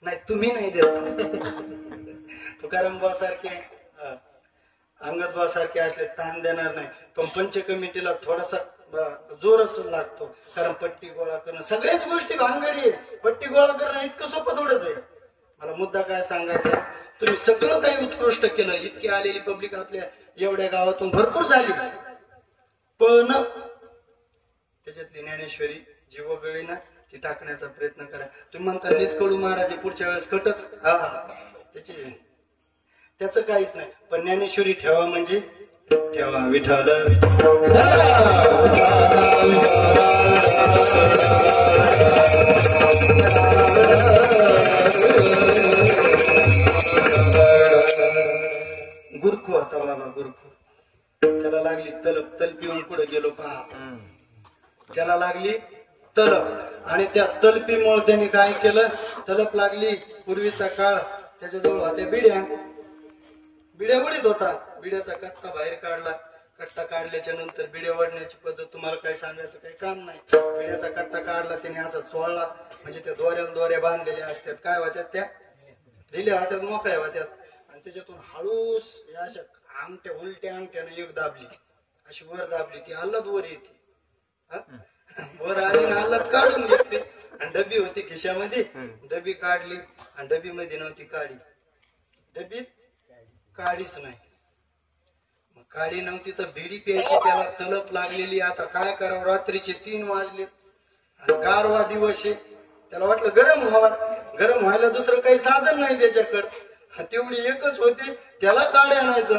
नाही तुम्ही नाही देत. तुकाराम बुवा सारखे, अंगद बुवा सारखे असले ताण देणार नाही. पण पंचकमिटीला थोडासा जोरच लागतो. कारण पट्टी गोळा करणं, सगळ्याच गोष्टी भानगडी आहे. पट्टी गोळा करणं इतकं सोपं थोडंच आहे. मला मुद्दा काय सांगायचा, तुम्ही सगळं काही उत्कृष्ट केलं. इतकी आलेली पब्लिक आपल्या एवढ्या गावातून भरपूर झाली, पण त्याच्यातली ज्ञानेश्वरी जी वगळी ना ती टाकण्याचा प्रयत्न करा. तुम्ही म्हणता नीच कडू महाराज पुढच्या वेळेस कटच, हा त्याच काहीच नाही. पण ज्ञानेश्वरी ठेवा म्हणजे ठेवा. विठ्ठल गुरखू होता बाबा, गुरखू. त्याला लागली तलप, तलपीहून पुढे गेलो पहा. त्याला लागली तलप आणि त्या तलपीमुळे त्याने काय केलं, तलप लागली. पूर्वीचा काळ त्याच्याजवळ होत्या बिड्या उडीत होता. बिड्याचा कट्टा बाहेर काढला. कट्टा काढल्याच्या नंतर बिड्या वडण्याची पद्धत तुम्हाला काही सांगायचं काही काम नाही. बिड्याचा कट्टा काढला त्याने असा चोळला, म्हणजे त्या दोऱ्या बांधलेल्या असतात, काय होत्यात त्या रिल्या होत्यात, मोकळ्या होत्यात. आणि त्याच्यातून हळूस अशा अंगठ्या, उलट्या अंगठ्याने एक दाबली, अशी वर दाबली, ती हल्लात वर येते. वर आली ना हल्लात काढून घेतली. आणि डबी होती खिशामध्ये, डबी काढली आणि डबी मध्ये नव्हती काडी, डबीत काडीच नाही. मग काडी नव्हती तर बिडी प्यायची, त्याला तलप लागलेली. आता काय करावं, रात्रीचे 3 वाजले आणि गारवा दिवस आहे. त्याला वाटलं गरम व्हायला दुसरं काही साधन नाही त्याच्याकडं, तेवढी एकच होती, त्याला काड्या नाही. तर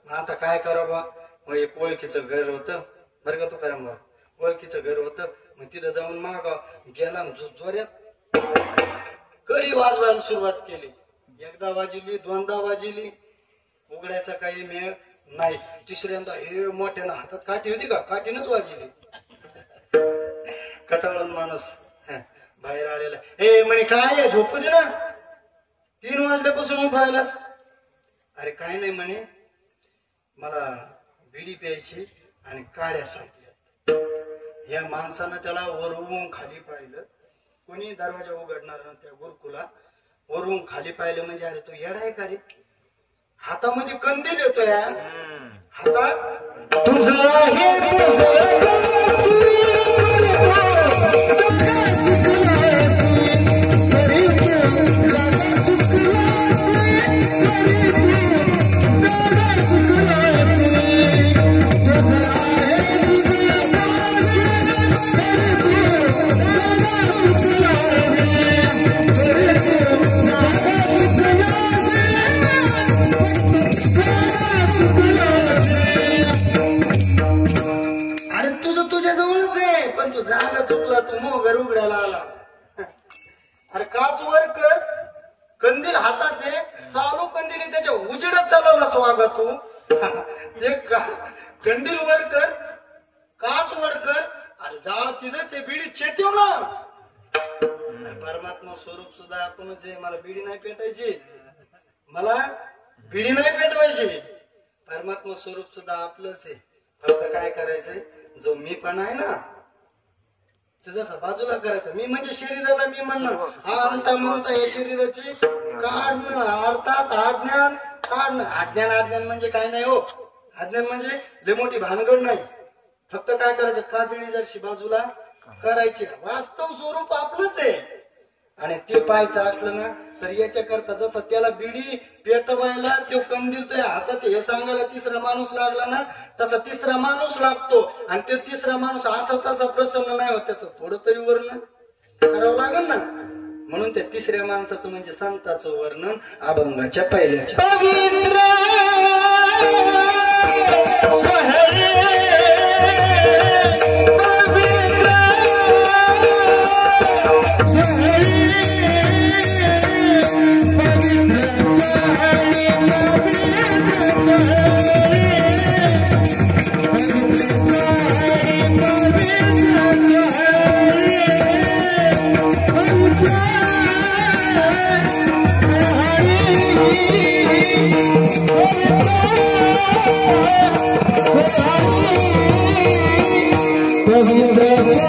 आता काय करावं. मग एक ओळखीचं घर होतं बरं का तुकाराम बा, ओळखीचं घर होतं. मग तिथं जाऊन मागा गेला, जोऱ्यात कडी वाजवायला सुरुवात केली. एकदा वाजली, दोनदा वाजली, उघडायचा काही मेळ नाही. तिसऱ्यांदा हे मोठ्यानं हातात काठी होती का, काठीनच वाजली. कटाळून माणूस बाहेर आलेला. हे म्हणे काय झोपू दे ना, 3 वाजल्यापासून उठायलास. अरे काय नाही म्हणे, मला बिडी प्यायची आणि काड्या सांगल्या. या माणसानं त्याला वरून खाली पाहिलं. कोणी दरवाजा उघडणार ना त्या गुरकुला, वरून खाली पाहिलं म्हणजे अरे तो येडा आहे का रे, हातामध्ये कंदील येतोय हातात. जागा चुकला, तू मग घर उघडायला आला. अरे काच वर कर, कंदील हातात आहे, चालू कंदील त्याच्या उजेडात चालवला स्वागा तू. एक कंदील वर कर, काच वर कर, अरे जा तिथंच बिडी चेतेव ना. अरे परमात्मा स्वरूप सुद्धा आपणच आहे. मला बिडी नाही पेटायची, मला बिडी नाही पेटवायची. परमात्मा स्वरूप सुद्धा आपलंच आहे. फक्त काय करायचंय, जो मी पण आहे ना तुझा बाजूला करायचं. मी म्हणजे शरीराला मी म्हणणं, हा अंता माणसा या शरीराची काढणं, अर्थात अज्ञान काढणं. अज्ञान म्हणजे काय नाही हो, अज्ञान म्हणजे लय मोठी भानगड नाही. फक्त काय करायचं, काजळी जरशी बाजूला करायची. वास्तव स्वरूप आपलंच आहे. आणि ते पाहायचं असलं ना तर याच्या करता जसं त्याला बिडी पेटवायला तो कंदील तो हातात हे सांगायला तिसरा माणूस लागला ना, तसा तिसरा माणूस लागतो. आणि तो तिसरा माणूस असा तसा प्रसन्न नाही होत, त्याचं थोडं तरी वर्णन करावं लागेल ना. म्हणून त्या तिसऱ्या माणसाचं म्हणजे संताचं वर्णन अभंगाच्या पहिल्याच्या. पवित्र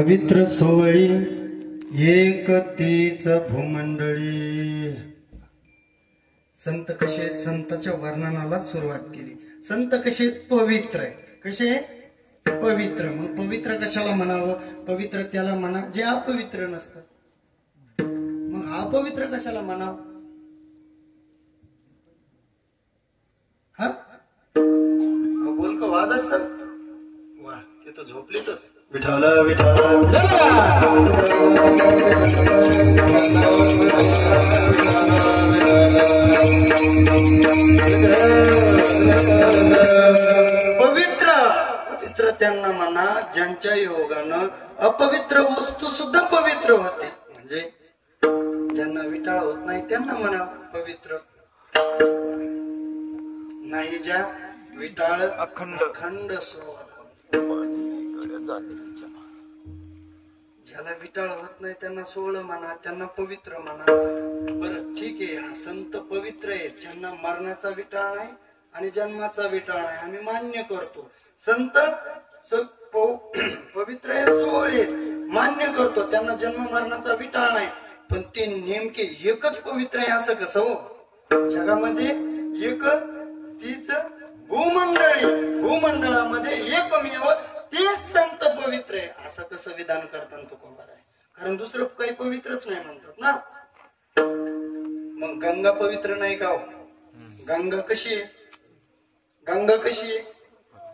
पवित्र सोवळी एक तीच भूमंडळी. संत कसे, संताच्या वर्णनाला सुरुवात केली. संत कसे पवित्र आहे, कसे पवित्र. मग पवित्र कशाला म्हणावं? पवित्र त्याला म्हणा जे अपवित्र नसतं. मग अपवित्र कशाला म्हणावं? हा बोल का वाजत सर वा, ते तर झोपलीच. विठाल विठाल पवित्र. पवित्र त्यांना म्हणा ज्यांच्या योगानं अपवित्र वस्तू सुद्धा पवित्र होते. म्हणजे ज्यांना विटाळ होत नाही त्यांना म्हणा पवित्र. नाही ज्या विटाळ अखंड ज्याला विटाळ होत नाही त्यांना सोहळ म्हणा, त्यांना पवित्र म्हणा. बरं ठीक आहे, हा संत पवित्र आहे. ज्यांना मरणाचा विटाळ नाही आणि जन्माचा विटाळ नाही आम्ही मान्य करतो. संत पवित्र आहे, सोहळे मान्य करतो. त्यांना जन्म मरणाचा विटाळ नाही. पण ते नेमके एकच पवित्र आहे असं कसं हो? जगामध्ये एक तीच भूमंडळी, भूमंडळामध्ये एकमेव तेच संत पवित्र आहे असं कसं विधान करताना तुकोबा आहे? कारण दुसरं काही पवित्रच नाही म्हणतात ना. मग गंगा पवित्र नाही का? गंगा कशी आहे? गंगा कशी आहे?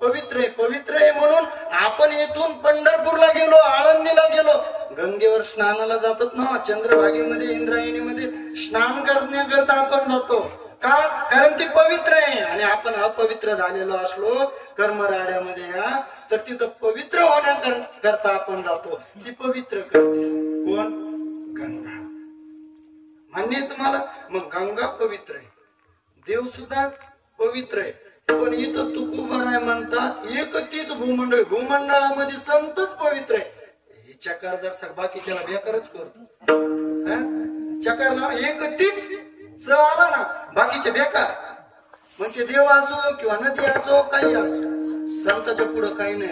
पवित्र आहे. पवित्र आहे म्हणून आपण इथून पंढरपूरला गेलो, आळंदीला गेलो, गंगेवर स्नानाला जातात ना. चंद्रभागेमध्ये, इंद्रायणीमध्ये स्नान करण्याकरता आपण जातो का? कारण ती पवित्र आहे. आणि आपण अपवित्र झालेलो असलो कर्मराड्यामध्ये या तर तिथं पवित्र होण्याकरता आपण जातो. ती पवित्र करते कोण? गंगा. मान्य आहे तुम्हाला? मग गंगा पवित्र आहे, देव सुद्धा पवित्र आहे. पण इथं तुकोबाराय म्हणतात एक तीच भूमंडळ, भूमंडळामध्ये संतच पवित्र आहे. चकार जर बाकीच्याला बेकारच करतो. चकारला एक तीच आला ना, बाकीचे बेकार. म्हणजे देव असो किंवा नदी असो काही असो, संताच्या पुढं काही नाही.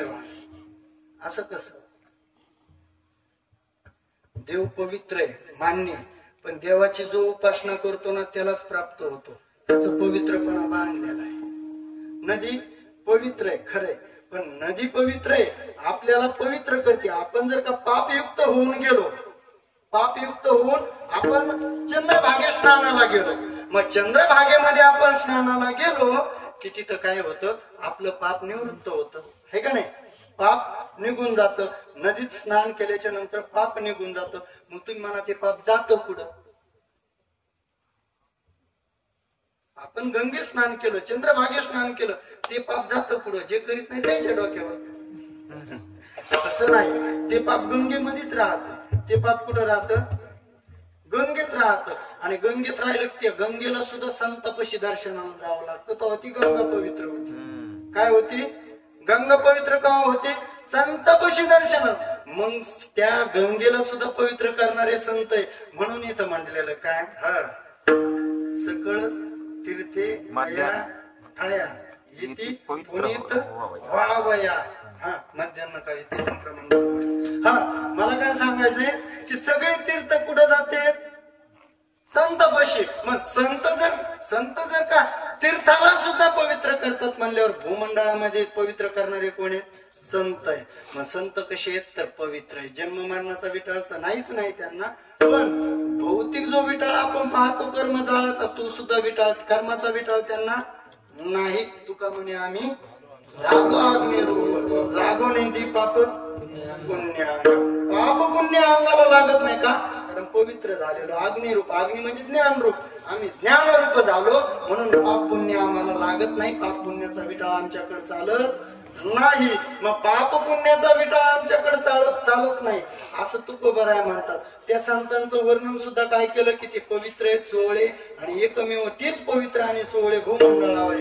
असं कसं? देव पवित्र आहे मान्य, पण देवाची जो उपासना करतो ना त्यालाच प्राप्त होतो. त्याचा पवित्रपणा बांधलेला आहे. नदी पवित्र आहे खरंय, पण नदी पवित्र आहे, आपल्याला पवित्र करते. आपण जर का पापयुक्त होऊन गेलो, पापयुक्त होऊन आपण चंद्रभागे स्नानाला गेलो, मग चंद्रभागेमध्ये आपण स्नानाला गेलो की तिथं काय होतं? आपलं पाप निवृत्त होतं, हे का नाही? पाप निघून जातं. नदीत स्नान केल्याच्या नंतर पाप निघून जातं. मग तुम्ही म्हणा ते पाप जातं कुठं? आपण गंगे स्नान केलं, चंद्रभागे स्नान केलं, ते पाप जातं पुढं. जे करीत नाही त्यांच्या डोक्यावर. तसं नाही, ते पाप गंगेमध्येच राहत. ते पाप कुठं राहतं? गंगेत राहत. आणि गंगेत राहिलं ते गंगेला सुद्धा संतपशी दर्शनाला जावं लागतं, तेव्हा ती गंगा पवित्र होती. काय होती? गंगा पवित्र का होती? संतपशी दर्शन. मग त्या गंगेला सुद्धा पवित्र करणारे संत आहे. म्हणून इथं म्हटलेलं काय? हा सकळ तीर्थे ठाया इति पुनीत वावया. हा मध्यान्ह काळी ते पण प्रमाण बरोबर. हा मला काय सांगायचंय की सगळे तीर्थ कुठे जाते? संतपशी. मग संत जर का तीर्थाला सुद्धा पवित्र करतात म्हणल्यावर भूमंडळामध्ये पवित्र करणारे कोण आहेत? संत आहे. मग संत कसे आहेत? तर पवित्र आहे. जन्म मरणाचा विटाळ तर नाहीच नाही त्यांना, पण भौतिक जो विटाळ आपण पाहतो कर्मजाळाचा, तो सुद्धा विटाळ, कर्माचा विटाळ त्यांना नाही. तुका म्हणे आम्ही जागो अग्निरूप, जागो नाही पाप पुण्य. पाप पुण्य अंगाला लागत नाही का? कारण पवित्र झालेलो अग्निरूप. अग्नी म्हणजे ज्ञानरूप. आम्ही ज्ञानरूप झालो म्हणून पाप पुण्य आम्हाला लागत नाही. पाप पुण्याचा विटाळ आमच्याकडे चालत नाही. मग पाप पुण्याचा विटाळ आमच्याकडे चालत नाही असं तुकोबाराय म्हणतात. त्या संतांचं वर्णन सुद्धा काय केलं की ते पवित्र आहेत, सोहळे, आणि एकमेव तेच पवित्र आणि सोहळे भूमंडळावर.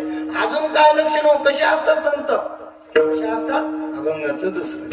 अजून काय लक्षण हो? कसे असतात संत? कसे असतात? अभंगाचं दुसरं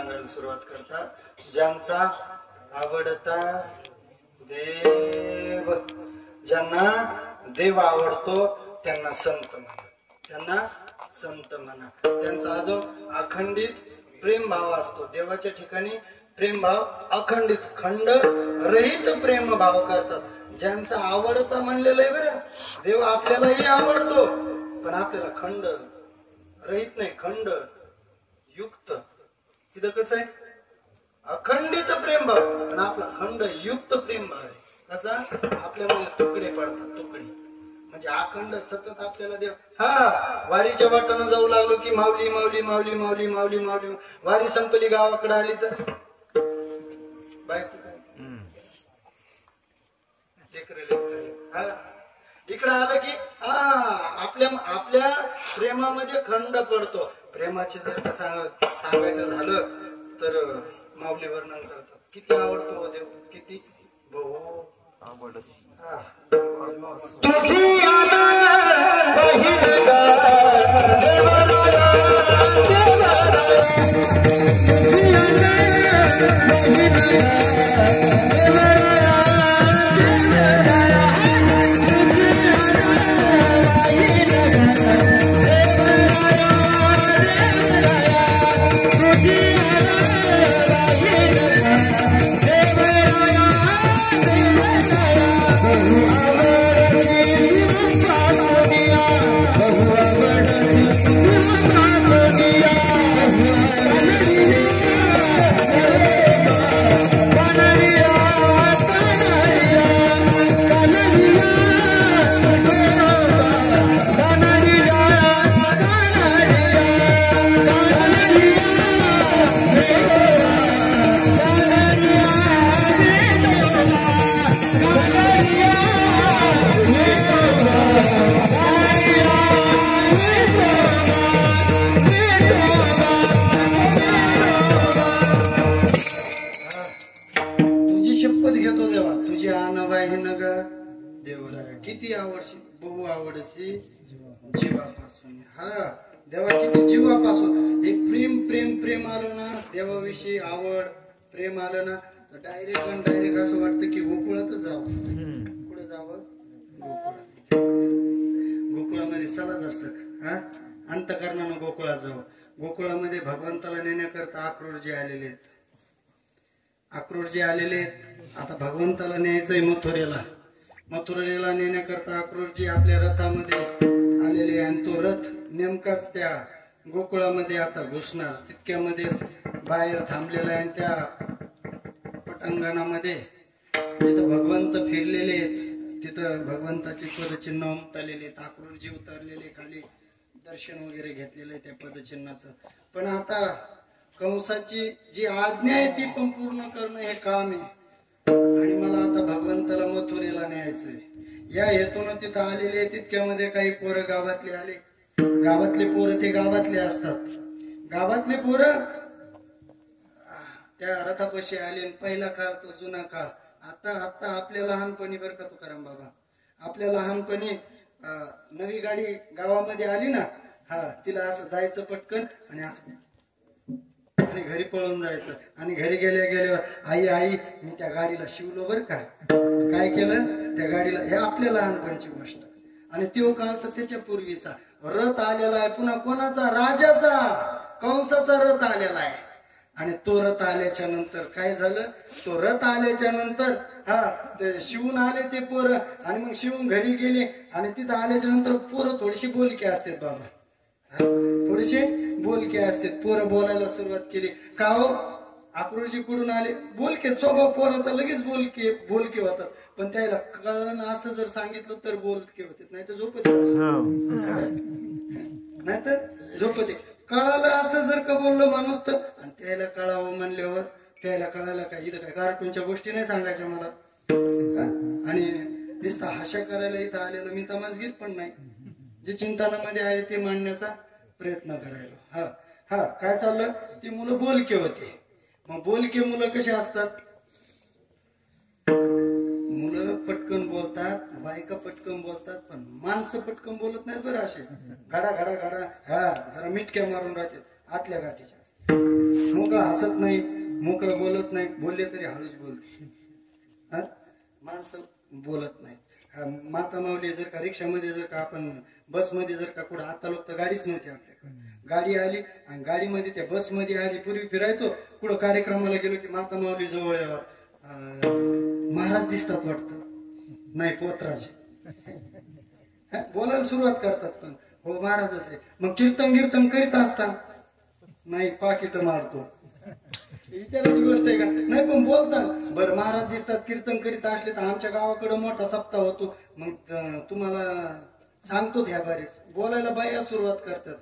सांगायला सुरुवात करतात. ज्यांचा आवडता देव, ज्यांना देव आवडतो त्यांना संत म्हणा, त्यांना संत म्हणा. त्यांचा अजून अखंडित प्रेम भाव असतो. देवाच्या ठिकाणी प्रेम भाव अखंडित खंड रहित प्रेम भाव करतात. ज्यांचा आवडता म्हणलेलं आहे बरं, देव आपल्यालाही आवडतो पण आपल्याला खंड रहित नाही, खंड युक्त. तिथं कसं आहे, अखंडित प्रेम भाव पण आपला खंड युक्त प्रेम भाव आहे. कसा, आपल्यामध्ये तुकडे पडतात, तुकडे म्हणजे अखंड सतत आपल्याला देव. हा, वारीच्या वाटानं जाऊ लागलो की माऊली माऊली माऊली माऊली माऊली माऊली. वारी संपली, गावाकडे आली तर बायको इकडे आलं की आपल्या आपल्या प्रेमामध्ये खंड पडतो. प्रेमाचे जर का सांगायचं झालं तर माऊली वर्णन करतात, किती आवडतो देव, किती भाऊ आवडस. किती आवडशी बहु आवडशी जीवापासून. हा, देवा किती जीवापासून. हे प्रेम प्रेम प्रेम आलं ना, देवाविषयी आवड प्रेम आलं ना तर डायरेक्ट असं वाटतं की गोकुळातच जावं. कुठं जावं? गोकुळात. गोकुळामध्ये चला जरसक, हा, अंतकरणानं गोकुळात जावं. गोकुळामध्ये भगवंताला नेण्याकरता अक्रूरजी आलेले आहेत. अक्रूरजी आलेले आहेत. आता भगवंताला न्यायचंय मथुरेला. मथुरेला नेण्याकरता अक्रूरजी आपल्या रथामध्ये आलेले आणि तो रथ नेमकाच त्या गोकुळामध्ये आता घुसणार. तितक्यामध्येच बाहेर थांबलेला आहे. त्या पटांगणामध्ये तिथं भगवंत फिरलेले आहेत. तिथं भगवंताचे पदचिन्ह उमटलेले आहेत. अक्रूरजी उतरलेले, खाली दर्शन वगैरे घेतलेलं आहे त्या पदचिन्हाचं. पण आता कंसाची जी आज्ञा आहे ती पण पूर्ण करणं हे काम आहे. आणि मला आता भगवंताला मथुरेला न्यायचंय. या हेतून तिथं आलेले. तितक्यामध्ये काही पोरं गावातले आले. गावातले पोरं ते गावातले असतात. गावातले पोरं त्या रथापाशी आले. पहिला काळ तो जुना काळ. आता आपल्या लहानपणी बरं का तुकाराम बाबा, आपल्या लहानपणी नवी गाडी गावामध्ये आली ना, हा, तिला असं जायचं पटकन आणि असं आणि घरी पळून जायचं. आणि घरी गेल्यावर आई मी त्या गाडीला शिवलो बर का. काय केलं त्या गाडीला, हे आपल्या लहानपणची गोष्ट. आणि तो काळ तर त्याच्या पूर्वीचा. रथ आलेला आहे पुन्हा कोणाचा? राजाचा, कंसाचा रथ आलेला आहे. आणि तो रथ आल्याच्या नंतर काय झालं, तो रथ आल्याच्या नंतर ते शिवून आले ते पोरं. आणि मग शिवून घरी गेले. आणि तिथं आल्याच्या नंतर पोरं थोडीशी बोलके असतात बाबा, थोडीशी बोलके असतात. पोरं बोलायला सुरुवात केली. का हो अक्रूरजी कुठून आले? बोलके स्वभाव पोराचा लगेच बोलके होतात. पण त्याला कळलं असं जर सांगितलं तर बोलके होते, नाही तर झोपते, नाही तर झोपते. कळालं असं जर का बोललं माणूस तर, आणि त्याला कळावं म्हणल्यावर त्याला कळायला काय, इथं काय कार्टूनच्या गोष्टी नाही सांगायच्या मला. आणि नुसता हास्या करायला इथं आलेलं मी तमासगीर पण नाही. जे चिंतनामध्ये आहे ते मांडण्याचा प्रयत्न करायला. हा काय चाललं, ती मुलं बोलके होते. मग बोलके मुलं कशी असतात? मुलं पटकन बोलतात, बायका पटकन बोलतात, पण माणसं पटकन बोलत नाहीत बरं. असे घडा घडा घडा, हा, जरा मिटक्या मारून राहतात, आतल्या गाठीच्या. मोकळं हसत नाही, मोकळं बोलत नाही, बोलले तरी हळूच बोलते. माणसं बोलत नाही. माता माऊली जर का रिक्षामध्ये, जर का आपण बसमध्ये, जर का कुठं, आता लोक तर गाडीच नव्हती आपल्याकडे, गाडी आली आणि गाडीमध्ये त्या बसमध्ये आली. पूर्वी फिरायचो कुठं कार्यक्रमाला गेलो की माता माऊली जवळ महाराज दिसतात वाटतं, नाही पोतराज बोलायला सुरुवात करतात. पण हो महाराजच आहे. मग कीर्तन करीत असता, नाही पाकिट मारतो, विचारायची गोष्ट आहे का? नाही पण बोलतात. बरं महाराज दिसतात कीर्तन करीत असले तर आमच्या गावाकडे मोठा सप्ताह होतो, मग तुम्हाला सांगतो ह्या बारीस बोलायला बाया सुरुवात करतात.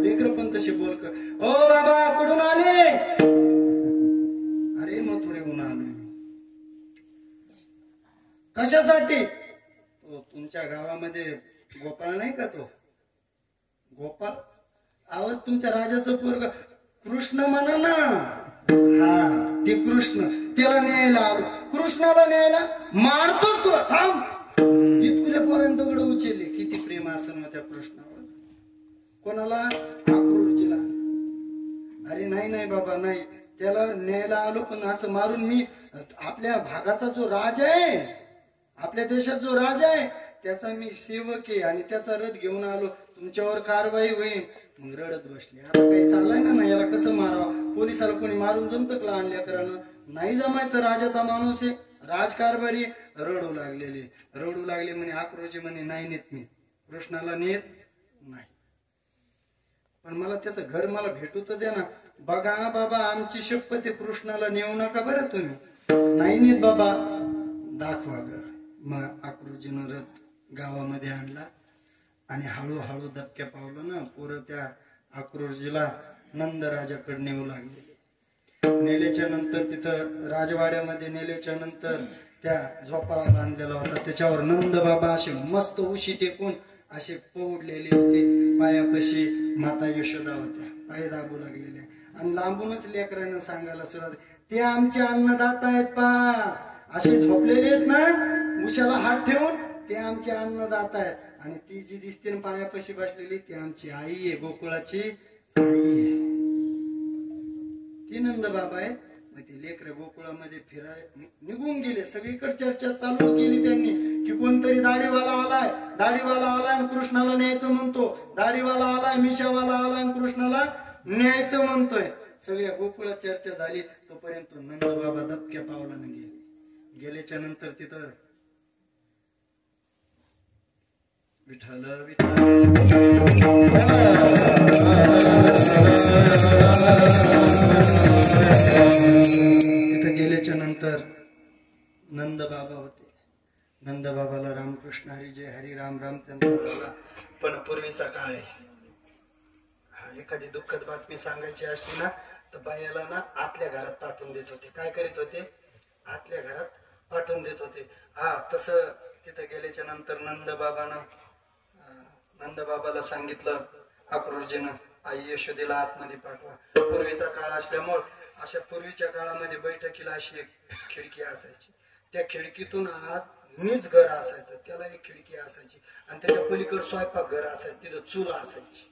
लेकर पण तशी बोल कर, ओ बाबा कुठून आले? अरे मथुरेहून आलोय. कशासाठी? तो तुमच्या गावामध्ये गोपाळ नाही का? तो गोपाळ आवाज तुमच्या राजाचं पोरग कृष्ण म्हणा ना. हा ते कृष्ण, त्याला न्यायला आलो. कृष्णाला न्यायला मारतोच तुला, थांब. इतकुल्यापर्यंत दगड उचलले. किती प्रेम असेल त्या कृष्णावर. कोणाला? अक्रूरजीला. अरे नाही बाबा नाही, त्याला न्यायला आलो पण असं मारून मी आपल्या भागाचा जो राजा आहे, आपल्या देशात जो राजा आहे त्याचा मी सेवक आहे आणि त्याचा रथ घेऊन आलो, तुमच्यावर कारवाई होईल. मग रडत बसले. आता काही चाललंय ना, याला कसं मारावं? पोलिसाला कोणी मारून जमतं का आणल्या करानं? नाही जमायचं. राजाचा माणूस आहे, राजकारभारी. रडू लागले म्हणे. अक्रूरजी म्हणे नाही नेत मी, कृष्णाला नेत नाही, पण मला त्याचं घर मला भेटू तर दे ना. बघा बाबा आमची शपथ आहे, कृष्णाला नेऊ नका बरं तुम्ही. नाही नेत बाबा, दाखवा घर. मग अक्रूरजीनं रथ गावामध्ये आणला आणि हळूहळू धक्क्या पावलं ना पोरं त्या अक्रूरजीला नंद राजाकडे नेऊ लागले. नेल्याच्या नंतर तिथं राजवाड्यामध्ये नेल्याच्या नंतर त्या झोपाळा बांधलेला होता, त्याच्यावर नंद बाबा असे मस्त उशी टेकून असे पौडलेले होते. पायापाशी माता यशोदा होत्या, पाय दाबू लागलेले. आणि लांबूनच लेकरांना सांगायला सुरुवात, ते आमचे अन्नदाता आहेत पा. असे झोपलेले आहेत ना उशाला हात ठेवून, ते आमचे अन्नदाता आहेत. आणि ती जी दिसते ना पायापाशी बसलेली, ती आमची आई आहे, गोकुळाची आई आहे, ती नंद बाबा आहे. मग ती लेकर गोकुळामध्ये फिराय निघून गेले. सगळीकडे चर्चा चालू केली त्यांनी की कोणतरी दाढीवाला आलाय आणि कृष्णाला न्यायचं म्हणतो, दाढीवाला आलाय, मिशावाला आलाय आणि कृष्णाला न्यायचं म्हणतोय. सगळ्या गोकुळात चर्चा झाली. तोपर्यंत नंद बाबा धपक्या पावलानं गेले. गेल्याच्या नंतर तिथं विठ्ठल तिथं गेल्याच्या नंतर नंद बाबा होते. नंद बाबाला रामकृष्ण हरी जय हरी राम राम त्यांचा झाला. पण पूर्वीचा काळ आहे. एखादी दुःखद बातमी सांगायची असली ना तर बायाला ना आतल्या घरात पाठवून देत होते. काय करीत होते? आतल्या घरात पाठवून देत होते. तसं तिथं गेल्याच्या नंतर नंद बाबाला सांगितलं अक्रूरजीनं, आई यशोदेला आतमध्ये पाठवा. पूर्वीचा काळ असल्यामुळे अशा पूर्वीच्या काळामध्ये बैठकीला अशी एक खिडकी असायची. त्या खिडकीतून आत मीच घर असायचं, त्याला एक खिडकी असायची आणि त्याच्या पलीकडे स्वयंपाक घर असायचं. तिथं चूल असायची.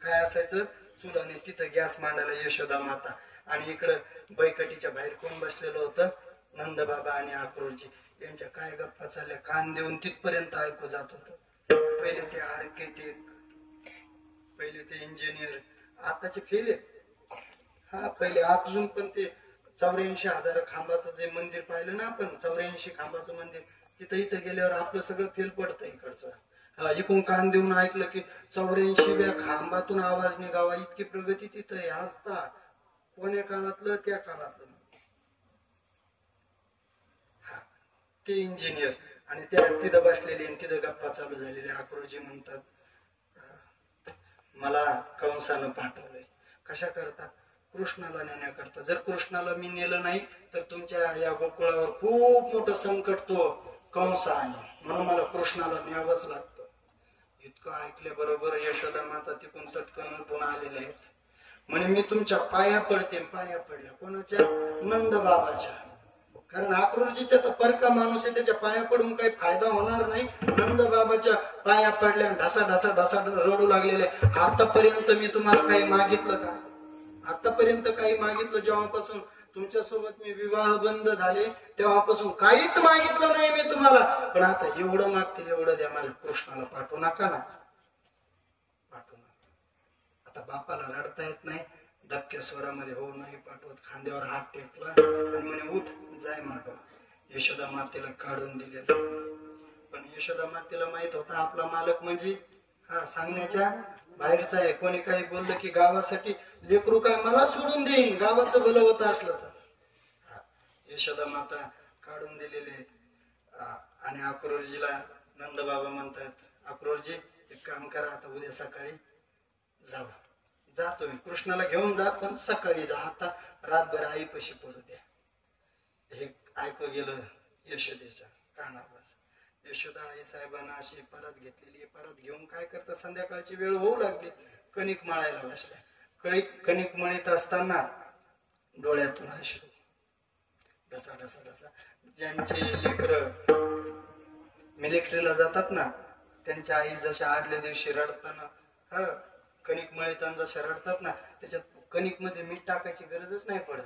काय असायचं? चूल. आणि तिथं गॅस मांडायला यशोदा माता. आणि इकडं बैठकीच्या बाहेर कोण बसलेलं होतं? नंद बाबा आणि अक्रूरजी. यांच्या काय गप्पा चालल्या कान देऊन तिथपर्यंत ऐकू जात होतं. पहिले ते आर्किटेक्ट, पहिले ते इंजिनियर, आताचे फेल आहेत. पहिले अजून पण ते 84,000 खांबाचं जे मंदिर पाहिलं ना आपण, 84 खांबाचं मंदिर, तिथं इथं गेल्यावर आपलं सगळं फेल पडतं इकडचं. इकडून कान देऊन ऐकलं की 84व्या खांबातून आवाज निघावा, इतकी प्रगती तिथं आहे. आजता कोण्या काळातलं? त्या काळातलं. ते इंजिनियर आणि त्या तिथं बसलेले आणि तिथं गप्पा चालू झालेले. अक्रूरजी म्हणतात, मला कंसानं पाठवलंय. कशा करता? कृष्णाला नेण्याकरता. जर कृष्णाला मी नेलं नाही तर तुमच्या या गोकुळावर खूप मोठं संकट तो कंस आहे, म्हणून मला कृष्णाला न्यावंच लागतं. इतकं ऐकल्याबरोबर यशोदा माता तिकून तटकन उठून आलेले आहेत. म्हणे मी तुमच्या पाया पडते. पाया पडल्या. कोणाच्या? नंद बाबाच्या. कारण अक्रूरजीच्या तर परका माणूस आहे, त्याच्या पाया पडून काही फायदा होणार नाही. नंद बाबाच्या पाया पडल्या. ढसा ढसा ढसा रडू लागलेले. आतापर्यंत मी तुम्हाला काही मागितलं का? आतापर्यंत काही मागितलं जेव्हापासून तुमच्यासोबत मी विवाह बंद झाले तेव्हापासून काहीच मागितलं नाही मी तुम्हाला, पण आता एवढं मागते एवढं द्या, माझ्या कृष्णाला पाठवू नका ना, पाठवू नका. आता बापाला रडता येत नाही, दबक्या स्वरामध्ये हो नाही पाठवत, खांद्यावर हात टेकला आणि म्हणे उठ जाय मागं. यशोदा मातेला काढून दिलेलं, पण यशोदा मातेला माहित होता आपला मालक म्हणजे हा सांगण्याच्या बाहेरचा आहे. कोणी काही बोललं की गावासाठी लेकरू काय मला सोडून देईन, गावाचं भलं होत असलं तर. यशोदा माता काढून दिलेले आहेत. आणि अक्रूरजीला नंद बाबा म्हणतात, अक्रूरजी एक काम करा, आता उद्या सकाळी जावा, जा तुम्ही कृष्णाला घेऊन जा, पण सकाळी जा, आता रातभर आईपाशी पडू द्या. हे ऐकू गेलं यशोदेच्या कानावर. यशोदा आई साहेबांना अशी परत घेतलेली, परत घेऊन काय करतात, संध्याकाळची वेळ होऊ लागली, कणिक मळायला बसल्या. कणिक मळीत असताना डोळ्यातून अश्रू ढसा ढसा ढसा. ज्यांचे लेकर मिलिटरीला जातात ना, त्यांच्या आई जशा आदल्या दिवशी रडताना कणिक मळीत जशा रडतात ना, त्याच्यात कणिक मध्ये मीठ टाकायची गरजच नाही पडत.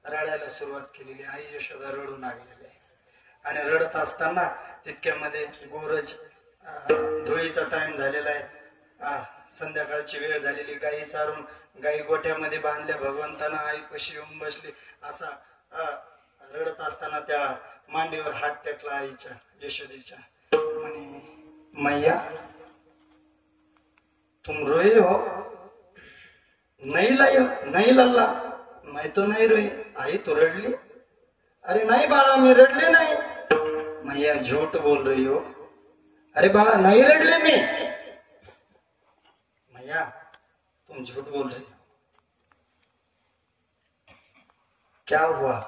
रडायला सुरुवात केलेली, आई यशोदा रडू लागलेली आहे. आणि रडत असताना तितक्यामध्ये गोरज धुळीचा टाइम झालेला आहे, संध्याकाळची वेळ झालेली, गायी चारून गायी गोठ्यामध्ये बांधल्या, भगवंतांना आई पशी येऊन बसली. असा रडत असताना त्या मांडीवर हात टेकला आईच्या यशोदेच्या, म्हणे मैया तुम रोये हो? नाही लल्ला, मैं तो नहीं रोई. आई तू रडली? अरे नाही बाळा मी रडले नाही. मैया झूठ बोल रही हो. अरे बाळा नहीं रडले मी. मैया तुम झूठ बोल रही हो. क्या हुआ?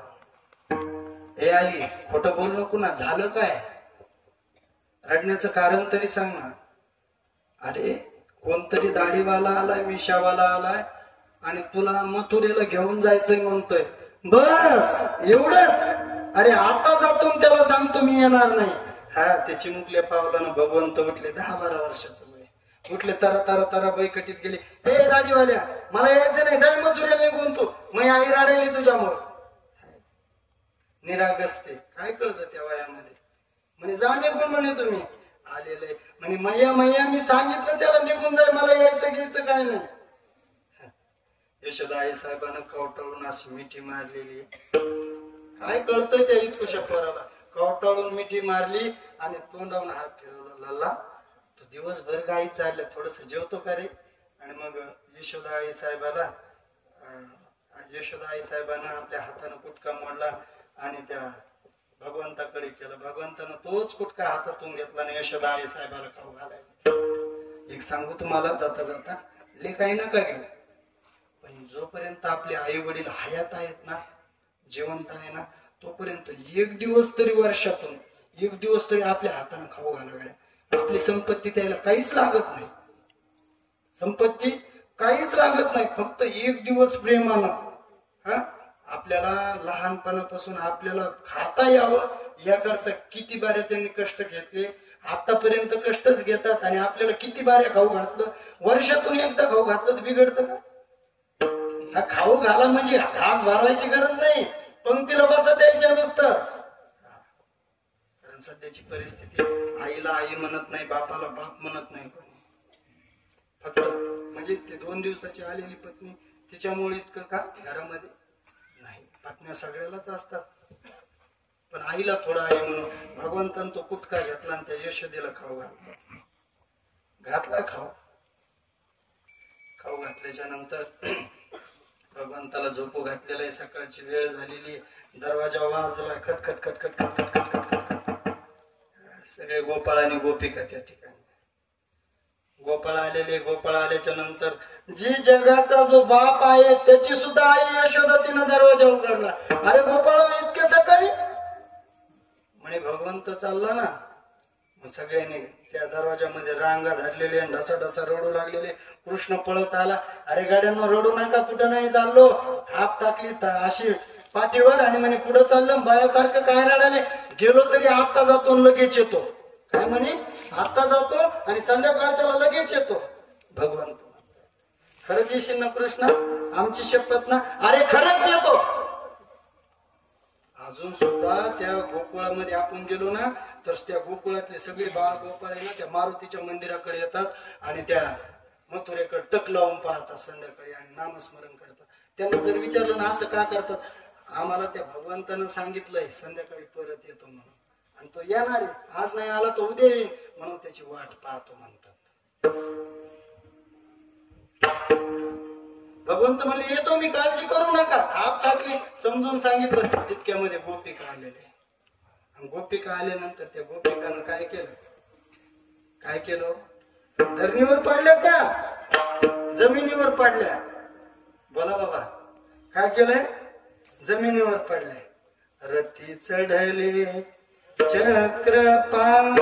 ए आई खोटं बोल नको ना, झालं काय? रडण्याचं कारण तरी सांग ना. अरे कोणतरी दाढीवाला आलाय, मिशावाला आलाय आणि तुला मथुरेला घेऊन जायचंय म्हणतोय, बस एवढंच. अरे आता जातो त्याला सांगतो मी येणार नाही. त्याची मुकल्या पावलानं भगवंत उठले, 10-12 वर्षाचं वय, उठले, तरा तरा तरा बैकटीत गेले. हे दाढीवाल्या मला यायचं नाही, जाय मथुरेला निघून तू, मी आई राडेली तुझ्यामुळे. निरागसते काय कळतं त्या वयामध्ये, म्हणे जा निघून म्हणे तुम्ही आलेले. म्हणे मैया मैया मी सांगितलं त्याला निघून जाय, मला यायचं घ्यायचं काय नाही. यशोदा आई साहेबांना कवटाळून अशी मिठी मारलेली, काय कळतंय त्या इतकुशा पोराला. कवटाळून मिठी मारली आणि तोंडावून हात फिरवला, लल्ला तू दिवसभर गाई चालल्या, थोडस जेवतो का रे? आणि मग यशोदा आई साहेबांना आपल्या हातानं कुटका मोडला आणि त्या भगवंताकडे केलं. भगवंतानं तोच कुटका हातातून घेतला आणि यशोदा आई साहेबाला खाऊ घालायला. एक सांगू तुम्हाला जाता जाता, लेखाही नका घेऊ, पण जोपर्यंत आपले आई वडील हयात आहेत ना, जिवंत आहे ना, तोपर्यंत एक दिवस तरी वर्षातून एक दिवस तरी आपल्या हाताने खाऊ घालायला. आपली संपत्ती त्याला काहीच लागत नाही, संपत्ती काहीच लागत नाही, फक्त एक दिवस प्रेमानं आपल्याला लहानपणापासून आपल्याला खाता यावं याकरता किती बाऱ्या त्यांनी कष्ट घेतले, आतापर्यंत कष्टच घेतात. आणि आपल्याला किती बाऱ्या खाऊ घातलं, वर्षातून एकदा खाऊ घातलं तर बिघडतं का? हा खाऊ घाला म्हणजे घास भरवायची गरज नाही, पंक्तीला बसा द्यायच्या नुसतं. कारण सध्याची परिस्थिती, आईला आई म्हणत नाही, बापाला बाप म्हणत नाही कोणी. फक्त म्हणजे ते 2 दिवसाची आलेली पत्नी तिच्यामुळे इतकं का घरामध्ये नाही. पत्न्या सगळ्यालाच असतात, पण आईला थोडा आई म्हणून भगवंतान तो कुटका घेतला आणि त्या यशोदेला खाऊ घातला. खाऊ घातल्याच्या नंतर भगवंताला झोपू घातलेला आहे, सकाळची वेळ झालेली, दरवाजा वाजला, खटखट खटखट खटखट खटखट खटखट. सगळे गोपाळ आणि गोपिका त्या ठिकाणी. गोपाळ आलेले, गोपाळ आल्याच्या नंतर जी जगाचा जो बाप आहे त्याची सुद्धा आई यशोदा तिनं दरवाजा उघडला. अरे गोपाळ इतके सकाळी? म्हणे भगवंत चालला ना. मग सगळ्यांनी त्या दरवाजामध्ये रांगा धरलेले, ढसा ढसा रडू लागलेले. कृष्ण पळत आला, अरे गाड्यांना रडू नका, कुठं नाही चाललो. थाप टाकली अशी पाठीवर आणि म्हणे कुठं चाललं बायासारखं काय रडाले? गेलो तरी आत्ता जातो लगेच येतो. काय म्हणे? आत्ता जातो आणि संध्याकाळच्याला लगेच येतो. भगवंत खरंच येशील ना कृष्ण? आमची शपथ ना. अरे खरंच येतो. अजून सुद्धा त्या गोकुळामध्ये आपण गेलो ना तर त्या गोकुळातले सगळे बाळ गोपाळ आहे ना त्या मारुतीच्या मंदिराकडे येतात आणि त्या मथुरेकडे टक लावून पाहतात संध्याकाळी आणि नामस्मरण करतात. त्यांना जर विचारलं ना असं का करतात, आम्हाला त्या भगवंतानं सांगितलंय संध्याकाळी परत येतो म्हणून आणि तो येणार आहे, आज नाही आला तो उद्या येईल म्हणून त्याची वाट पाहतो म्हणतात. भगवंत म्हणले येतो मी, काळजी करू नका. थाप टाकली, समजून सांगितलं. तितक्यामध्ये गोपिका आलेले आणि गोपिका आल्यानंतर त्या गोपिकानं काय केलं धरणीवर पडल्या, त्या जमिनीवर पडल्या. बोला बाबा काय केलंय? जमिनीवर पडल्या. रथी चढले चक्रपाणी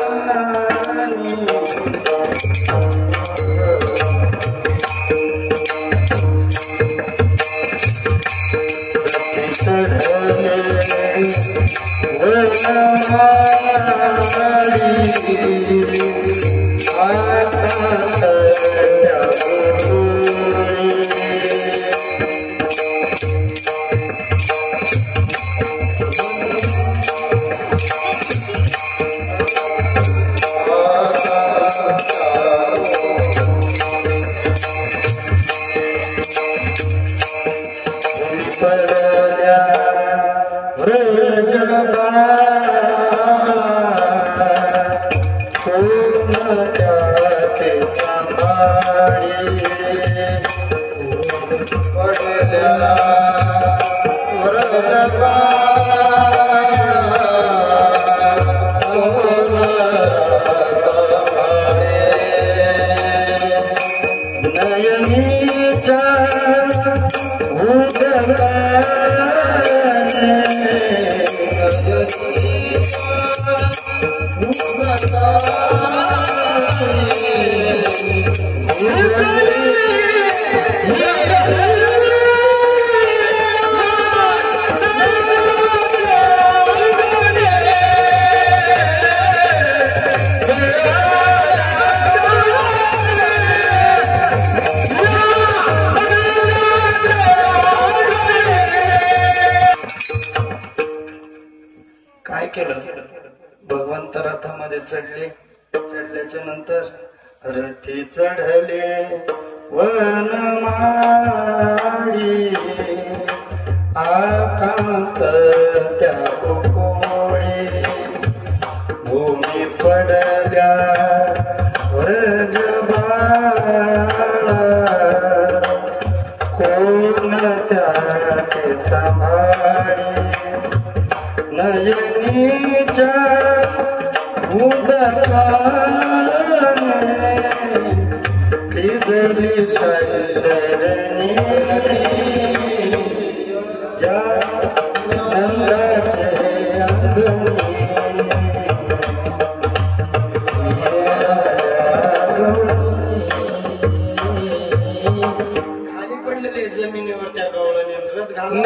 भगवंत रथामध्ये चढल्याच्या नंतर रथी चढले वनमाळी आकांत त्या कोकोळी भूमी पडल्या व्रजबाळा कोण त्या ते सांभाळी नयनीच्या उदकाने भिजली सैरणी या नंदाचे अंगणी खाली पडलेले जमिनीवर त्या गवळणी रथ घालून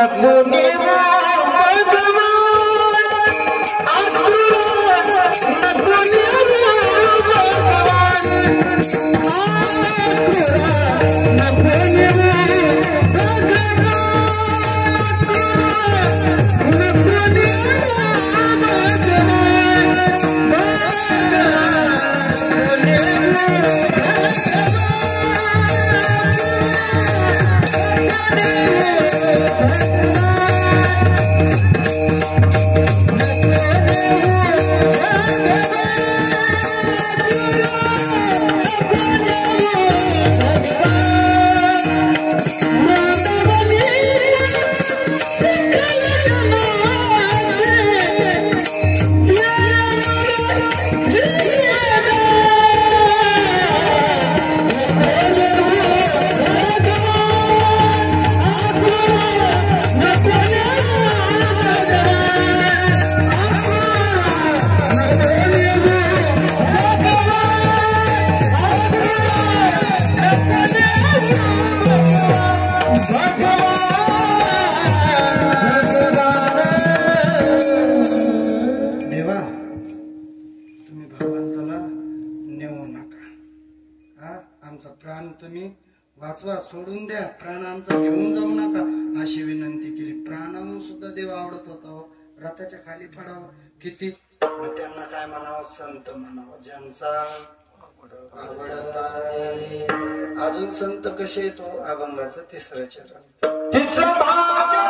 वाचवा, सोडून द्या, प्राण आमचा घेऊन जाऊ नका अशी विनंती केली. प्राणाहून सुद्धा देव आवडत होता हो. रथाच्या खाली पडावं किती, मग त्यांना काय म्हणावं, संत म्हणावं ज्यांचा आवडत आहे. अजून संत कसे येतो, अभंगाचं 3रं चरण. तिचं भाग्य